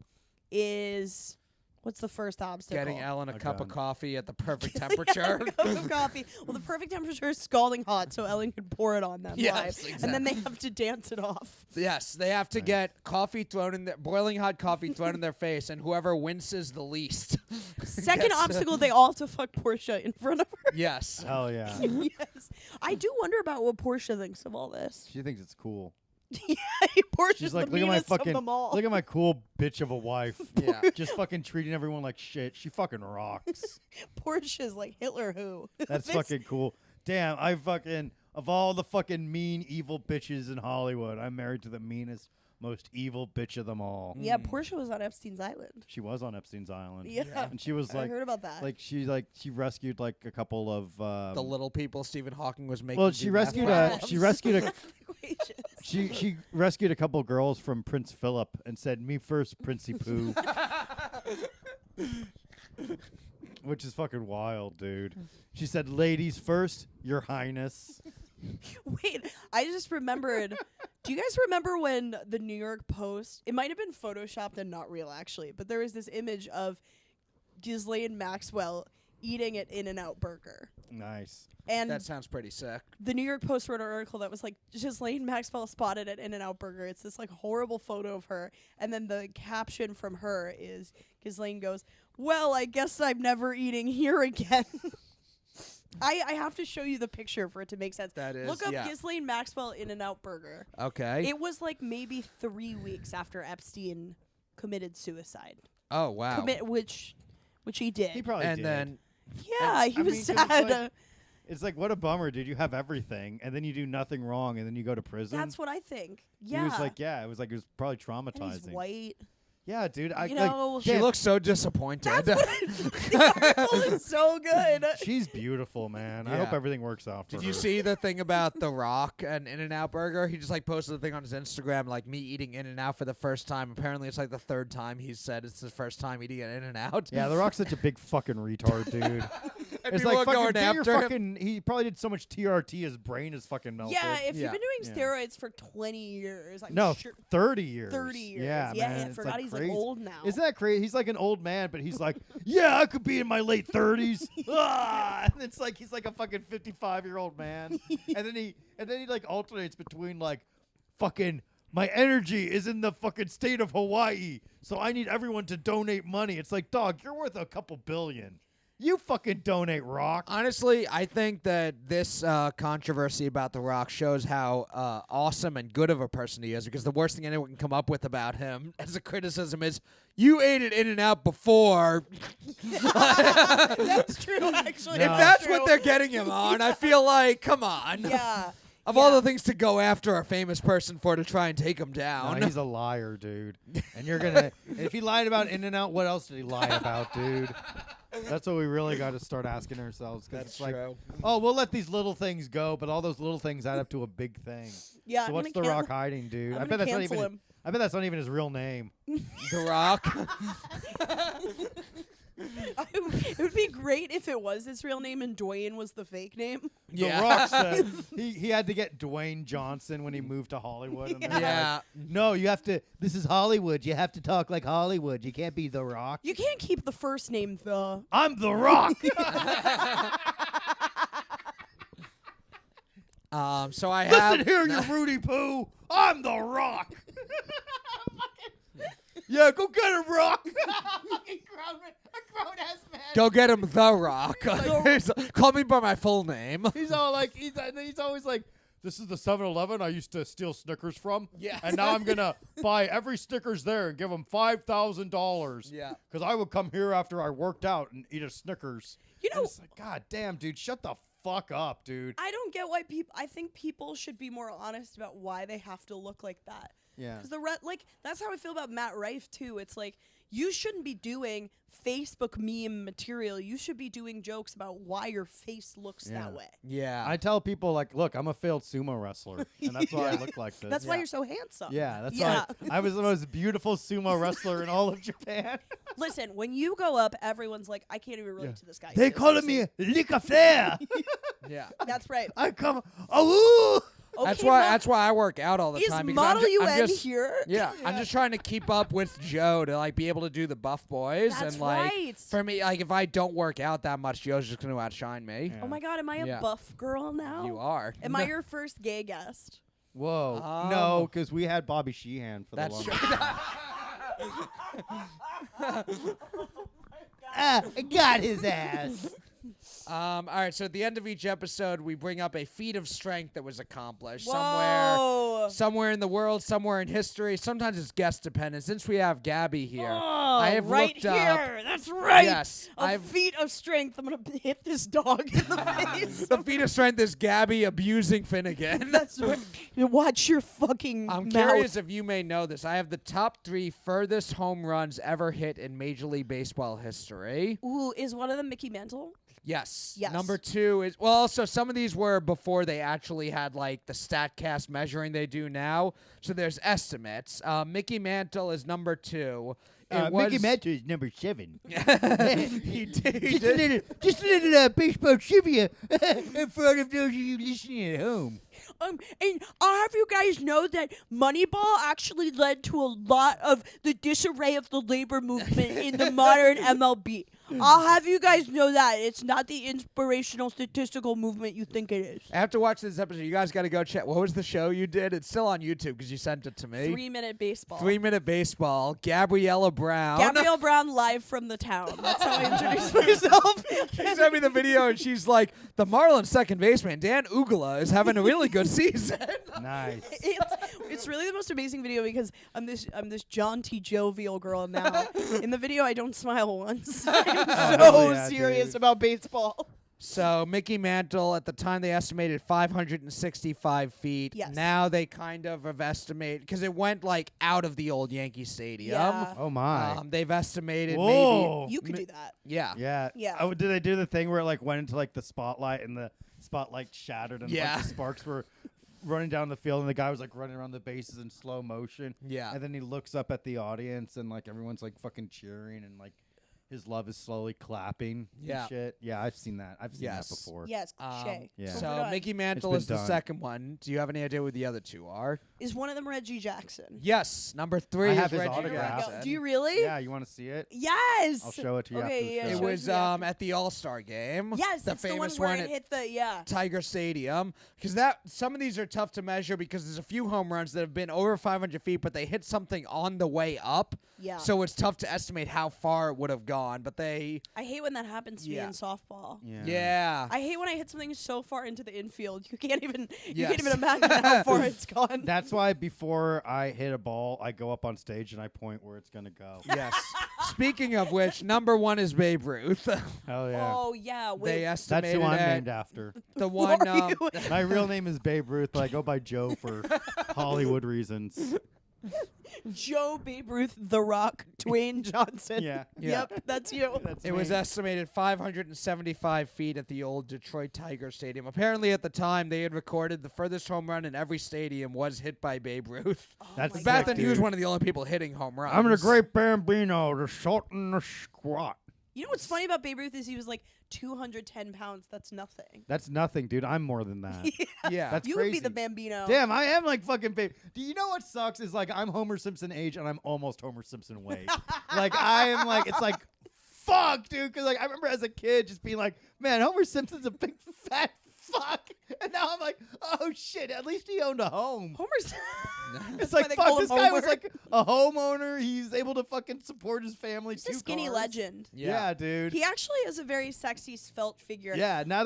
is What's the first obstacle? Getting Ellen a cup of gun. coffee at the perfect temperature. A cup of coffee. Well, the perfect temperature is scalding hot, so Ellen can pour it on them Yes, live, and then they have to dance it off. Yes, they have to get coffee thrown in their boiling hot coffee thrown in their face, and whoever winces the least. Second gets- obstacle, they all have to fuck Portia in front of her. Yes. Hell yeah. Yes, I do wonder about what Portia thinks of all this. She thinks it's cool. Yeah, Portia's She's like, the look at my meanest fucking, of them all. look at my cool bitch of a wife. Yeah. Just fucking treating everyone like shit. She fucking rocks. Portia's like Hitler who. That's This- fucking cool. Damn, I fucking, of all the fucking mean, evil bitches in Hollywood, I'm married to the meanest, most evil bitch of them all. Yeah, Portia was on Epstein's Island. She was on Epstein's Island. Yeah, And she was I like, heard about that. she rescued like a couple of, The little people Stephen Hawking was making. well, do she math rescued problems. she rescued a, Equations. she rescued a couple girls from Prince Philip and said, "Me first, Princey Pooh," which is fucking wild, dude. She said, "Ladies first, Your Highness." Wait, I just remembered. Do you guys remember when the New York Post? It might have been photoshopped and not real, actually, but there was this image of Ghislaine Maxwell eating an In-N-Out burger. Nice. And That sounds pretty sick. the New York Post wrote an article that was like, Ghislaine Maxwell spotted at In-N-Out Burger. It's this like horrible photo of her. And then the caption from her is Ghislaine goes, "Well, I guess I'm never eating here again." I have to show you the picture for it to make sense. That is, Look up yeah. Ghislaine Maxwell In-N-Out Burger. Okay. It was like maybe 3 weeks after Epstein committed suicide. Oh wow. Which he did. He probably and did. then Yeah, he I was mean, 'cause sad. it's like- It's like, what a bummer, dude. You have everything, and then you do nothing wrong, and then you go to prison. That's what I think. Yeah. He was like, it was probably and he's traumatizing. white. Yeah, dude. You know, she looks so disappointed. the article is so good. She's beautiful, man. I Yeah. hope everything works out for Did her. you see the thing about The Rock and In-N-Out Burger? He just like posted a thing on his Instagram, like me eating In-N-Out for the first time. Apparently, it's like the third time he's said it's his first time eating an In-N-Out. Yeah, The Rock's such a big fucking retard, dude. And It's people like are fucking, going get your after him. fucking. He probably did so much TRT, his brain is fucking melted. Yeah, if Yeah. you've been doing Yeah. steroids for 20 years, I'm No, sure 30 years. 30 years. Yeah, man. I it's forgot like he's crazy. like old now. Isn't that crazy? He's like an old man, but he's like, yeah, I could be in my late 30s. And it's like he's like a fucking 55-year-old man. and then he like alternates between like fucking my energy is in the fucking state of Hawaii, so I need everyone to donate money. It's like, dog, you're worth a couple billion. You fucking donate, Rock. Honestly, I think that this controversy about The Rock shows how awesome and good of a person he is, because the worst thing anyone can come up with about him as a criticism is, you ate it In-N-Out before. That's true, actually. No. If that's what they're getting him on, I feel like, come on. Yeah. Of all the things to go after a famous person for to try and take him down. No, he's a liar, dude. And you're gonna if he lied about In-N-Out, what else did he lie about, dude? That's what we really got to start asking ourselves. Because it's like, true. oh, we'll let these little things go, but all those little things add up to a big thing. Yeah. So I'm what's gonna The Rock hiding, dude? I'm I bet gonna that's not cancel even. him. I bet that's not even his real name. The Rock. It would be great if it was his real name and Dwayne was the fake name. The Rock said he had to get Dwayne Johnson when he moved to Hollywood. And they're like, Yeah. no, you have to. This is Hollywood. You have to talk like Hollywood. You can't be The Rock. You can't keep the first name the. I'm The Rock. So I have. Listen here, you Rudy Poo. I'm The Rock. Yeah, go get him, Rock. Go get him, The Rock. Call me by my full name. He's all like, he's always like, this is the 7-Eleven I used to steal Snickers from. Yeah. And now I'm going to buy every Snickers there and give them $5,000. Yeah. Because I would come here after I worked out and eat a Snickers. You And know, it's like, God damn, dude, shut the fuck up, dude. I don't get why people. I think people should be more honest about why they have to look like that. Yeah. Because that's how I feel about Matt Rife too. It's like you shouldn't be doing Facebook meme material. You should be doing jokes about why your face looks Yeah. that way. Yeah. I tell people, like, look, I'm a failed sumo wrestler. And that's why I look like this. That's why you're so handsome. Yeah, that's Yeah. why I was the most beautiful sumo wrestler in all of Japan. Listen, when you go up, everyone's like, I can't even relate Yeah. to this guy. They He's so calling me sexy. Lick Flair. yeah. That's right. I come, oh, That's Okay, why I work out all the Is time. Model I'm UN just, here? Yeah, I'm just trying to keep up with Joe to like be able to do the Buff Boys. That's and like right. for me, like if I don't work out that much, Joe's just gonna outshine me. Yeah. Oh my God, am I a Yeah. buff girl now? You are. Am I your first gay guest? Whoa. No, because we had Bobby Sheehan for the That's longest true. I got his ass. All right, so at the end of each episode, we bring up a feat of strength that was accomplished Whoa. somewhere in the world, somewhere in history. Sometimes it's guest dependent. Since we have Gabby here, Oh, I have right looked here. That's right. Yes, A feat of strength. I'm gonna hit this dog in the face. the feat of strength is Gabby abusing Finnegan. That's right. You watch your fucking I'm mouth. curious if you may know this. I have the top 3 furthest home runs ever hit in Major League Baseball history. Ooh, is one of them Mickey Mantle? Yes. Yes. Number 2 is, well, also some of these were before they actually had like the StatCast measuring they do now. So there's estimates. Mickey Mantle is number 2. Mickey Mantle is number 7. He did. Just a little baseball trivia for all of those of you listening at home. And I'll have you guys know that Moneyball actually led to a lot of the disarray of the labor movement in the modern MLB. I'll have you guys know that. It's not the inspirational statistical movement you think it is. After watching this episode, you guys got to go check. What was the show you did? It's still on YouTube because you sent it to me. 3-minute baseball. 3-minute baseball. Gabriella Brown. Gabrielle Brown live from the town. That's how I introduced myself. She sent me the video and she's like, the Marlins second baseman, Dan Ugala, is having a really good season. Nice. It's really the most amazing video because I'm this John T. Jovial girl now. In the video, I don't smile once. I'm so yeah, serious dude. about baseball. So Mickey Mantle, at the time they estimated 565 feet. Yes. Now they kind of have estimated, because it went like out of the old Yankee Stadium. Yeah. Oh my. They've estimated Whoa. You could do that. yeah. Yeah. Yeah. Oh, did they do the thing where it like went into like the spotlight and the spotlight shattered and Yeah. like, the sparks were running down the field and the guy was like running around the bases in slow motion. Yeah. And then he looks up at the audience and like everyone's like fucking cheering and like his love is slowly clapping. Yeah. And shit. Yeah, I've seen that. I've seen Yes. that before. Yes, cliche. Yeah. So So we're done. Mickey Mantle been is the done. second one. Do you have any idea what the other 2 are? Is one of them Reggie Jackson? Yes. Number 3 I is have his Reggie autograph. Jackson. Do you really? Yeah, you want to see it? Yes. I'll show it to you Okay, after the yeah, show. It show was me after. at the All-Star game. Yes, the it's the one famous where one it at hit the Tiger Stadium, because that some of these are tough to measure because there's a few home runs that have been over 500 feet, but they hit something on the way up. Yeah. So it's tough to estimate how far it would have gone, but they, I hate when that happens to me Yeah. in softball. yeah. I hate when I hit something so far into the infield. You can't even Yes. imagine how far it's gone. That's why before I hit a ball, I go up on stage and I point where it's gonna go. Yes. Speaking of which, number 1 is Babe Ruth. Hell yeah. Oh yeah, They wait. That's estimated who I'm at named after. the Who one. are you? My real name is Babe Ruth, but I go by Joe for Hollywood reasons. Joe Babe Ruth, The Rock, Dwayne Johnson. Yeah. Yep, that's you. That's It was estimated 575 feet at the old Detroit Tiger Stadium. Apparently, at the time, they had recorded the furthest home run in every stadium was hit by Babe Ruth. That's my sick, Back then, he was dude. one of the only people hitting home runs. I'm the great Bambino, the short and the squat. You know what's funny about Babe Ruth is he was like 210 pounds. That's nothing. That's nothing, dude. I'm more than that. Yeah. That's You crazy. would be the Bambino. Damn, I am like fucking Babe. Do you know what sucks is like I'm Homer Simpson age and I'm almost Homer Simpson weight. Like I am like it's like fuck, dude. Because like I remember as a kid just being like, man, Homer Simpson's a big fat fuck, and now I'm like, oh shit. At least he owned a home. Homer's. It's why like they fuck. call This him guy was Homer. like a homeowner. He's able to fucking support his family. He's a 2 skinny cars. legend. Yeah, dude. He actually is a very sexy svelte figure. Yeah, now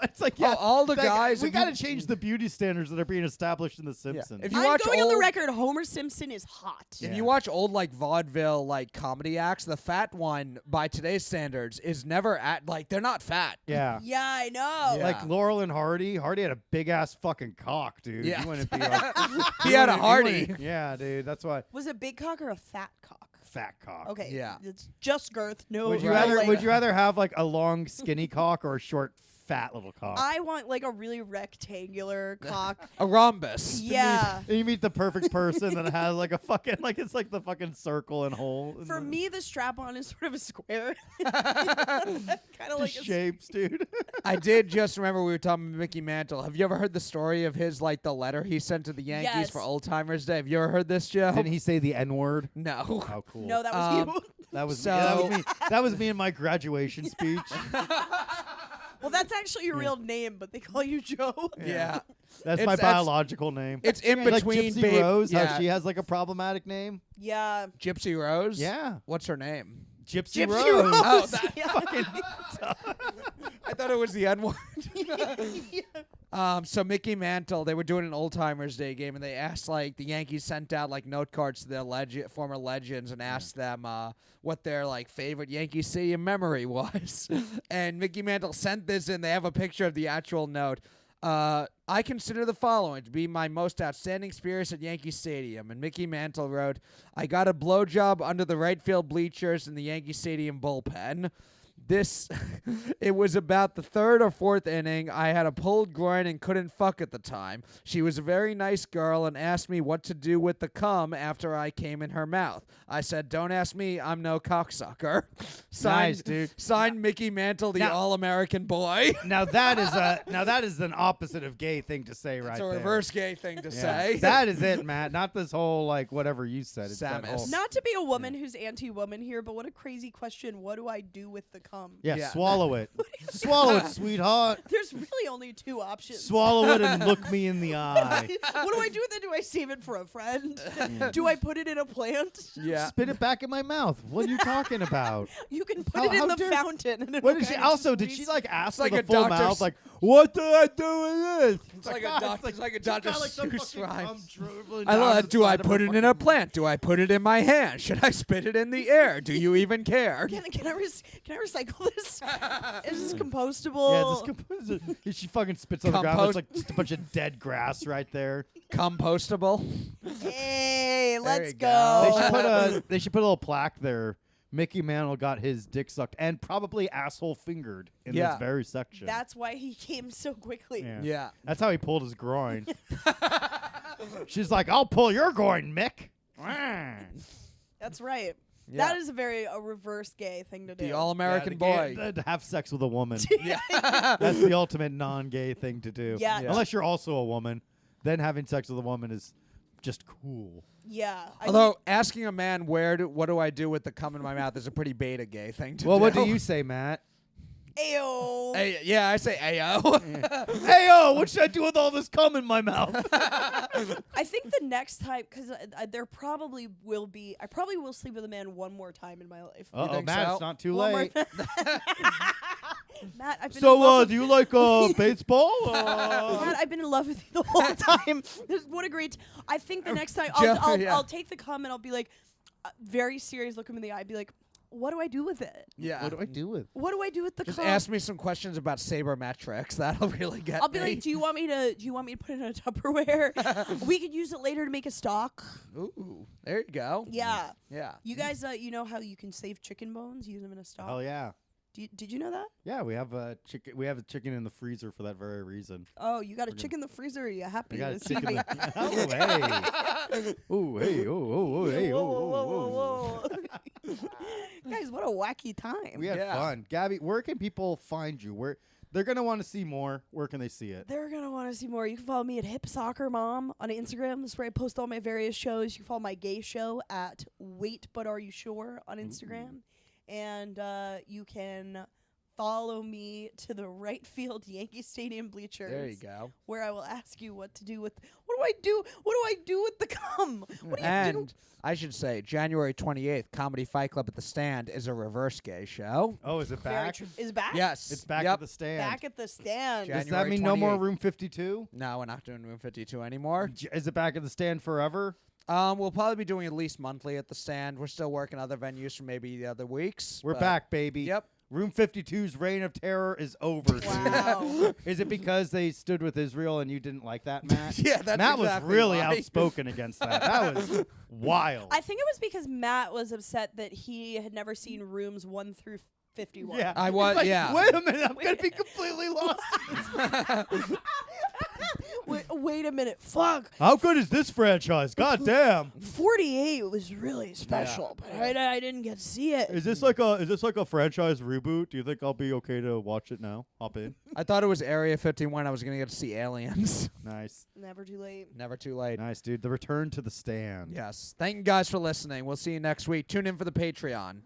it's like yeah, all the like, guys. We if got to you- change the beauty standards that are being established in The Simpsons. If you I'm watch going on the old- record. Homer Simpson is hot. If Yeah. you watch old like vaudeville like comedy acts, the fat one by today's standards is never at like they're not fat. Yeah. Yeah, I know. Yeah. Like Laurel and Hardy. Hardy had a big ass fucking cock, dude. Yeah. You wouldn't be like, He had a wouldn't- Hardy. wouldn't- Yeah, dude. That's why Was it big cock or a fat cock? fat cock. Okay. Yeah. It's just girth. No. Would you no rather length. would you rather have like a long skinny cock or a short fat little cock. I want like a really rectangular cock. A rhombus. Yeah. And you meet the perfect person that has like a fucking like it's like the fucking circle and hole. For me, the strap-on is sort of a square. Kind of like a shapes, dude. I did just remember we were talking about Mickey Mantle. Have you ever heard the story of his, like, the letter he sent to the Yankees Yes. for Old Timers Day? Have you ever heard this, Joe? Didn't he say the N-word? No. Oh, cool. No, that was you. that was So- me. That was me. That was me in my graduation speech. Well, that's actually your real name, but they call you Joe. Yeah. That's It's- my that's- biological name. It's in like between Gypsy babe. Rose, Yeah. how she has like a problematic name. Yeah. Gypsy Rose? Yeah. What's her name? Gypsy, Gypsy Rose. Rose. Oh, that Yeah. Fucking I thought it was the N-word. So Mickey Mantle, they were doing an Old Timers Day game, and they asked, like, the Yankees sent out, like, note cards to their former legends and asked them what their, like, favorite Yankee Stadium memory was. And Mickey Mantle sent this in. They have a picture of the actual note. I consider the following to be my most outstanding experience at Yankee Stadium. And Mickey Mantle wrote, I got a blowjob under the right field bleachers in the Yankee Stadium bullpen. It was about the third or fourth inning. I had a pulled groin and couldn't fuck at the time. She was a very nice girl and asked me what to do with the cum after I came in her mouth. I said, don't ask me, I'm no cocksucker. Nice, dude. Signed Mickey Mantle, the Now- all-American boy. now that is an opposite of gay thing to say right It's a there. reverse gay thing to Yeah. say. That is it, Matt. Not this whole like whatever you said. It's that Samus. whole, Not to be a woman who's anti-woman here, but what a crazy question. What do I do with the cum? yeah, Yeah. swallow it. Swallow it, sweetheart. There's really only two options. Swallow it and look me in the eye. What do I do with it? Do I save it for a friend? Do I put it in a plant? Yeah. Spit it back in my mouth. What are you talking about? You can put How- it in how the dare- fountain. And What it'll did she? kinda Also, just did she like ask for like the a full doctor's- mouth? Like, what did I do with this? It's like a doc- it's like a Dr. some Seuss fucking rhyme. cum dribbling I down love. the Do I side of put her it in a fucking- plant? Do I put it in my hand? Should I spit it in the air? Do you even care? Can I recycle this? Is this Yeah, compostable? she fucking spits on the ground. Compost- There's like just a bunch of dead grass right there. Compostable. Hey, let's you go. go. They should put a little plaque there. Mickey Mantle got his dick sucked and probably asshole fingered in Yeah. this very section. That's why he came so quickly. yeah. Yeah. That's how he pulled his groin. She's like, "I'll pull your groin, Mick." That's right. Yeah. That is a reverse gay thing to do. The all-American Yeah, the boy. to have sex with a woman. Yeah. That's the ultimate non-gay thing to do. Yeah. Yeah. Unless you're also a woman, then having sex with a woman is just cool. Yeah. Although asking a man what do I do with the cum in my mouth is a pretty beta gay thing to Well, do. what do you say, Matt? Ayo. Hey, yeah, I say ayo. Hey, what should I do with all this cum in my mouth? I think the next time, because there probably will be, I probably will sleep with a man one more time in my life. Uh-oh, think Matt, so? it's not too One more late. Matt, I've been in So, love with do you like baseball? Matt, I've been in love with you the whole time. What a great! I think the next time Joe, I'll yeah. take the cum and I'll be like, very serious, look him in the eye, be like, what do I do with it? Yeah. What do I do with? What do I do with the Just cum? ask me some questions about sabermetrics. That'll really get I'll be me. like, do you want me to put it in a Tupperware? We could use it later to make a stock. Ooh, there you go. Yeah. Yeah. You guys, you know how you can save chicken bones, use them in a stock. Oh yeah, Did you know that? yeah. We have a chicken. We have a chicken in the freezer for that very reason. Oh, you got a chicken in the freezer? Are you happy We got to a see chicken. me? Oh hey. Oh hey. Oh hey. Whoa, Oh. whoa, whoa, whoa, whoa. Guys, what a wacky time. We had Yeah. fun, Gabby. Where can people find you? Where they're gonna want to see more? Where can they see it? They're going to want to see more. You can follow me at Hip Soccer Mom on Instagram. That's where I post all my various shows. You can follow my gay show at Wait But Are You Sure on Instagram. And you can follow me to the right field Yankee Stadium bleachers. There you go. Where I will ask you what to do with what do I do with the cum? What do you do? And I should say, January 28th, Comedy Fight Club at the Stand is a reverse gay show. Oh, is it Very back? is back? Yes. It's back Yep. at the stand. Back at the stand. Jan- Does that January mean no more 28th. room 52? No, we're not doing Room 52 anymore. Is it back at the stand forever? We'll probably be doing at least monthly at the stand. We're still working other venues for maybe the other weeks. We're but- back, baby. Yep. Room 52's reign of terror is over, dude. Wow. Is it because they stood with Israel and you didn't like that, Matt? Yeah, that's Matt exactly was really why. outspoken against that. That was wild. I think it was because Matt was upset that he had never seen rooms 1 through 51. Yeah. I was, Like, yeah. Wait a minute, I'm gonna be completely lost. Wait a minute. Fuck. How good is this franchise? God damn. 48 was really special, but I didn't get to see it. Is this like a franchise reboot? Do you think I'll be okay to watch it now? Hop in. I thought it was Area 51. I was going to get to see aliens. Nice. Never too late. Never too late. Nice, dude. The return to the stand. Yes. Thank you guys for listening. We'll see you next week. Tune in for the Patreon.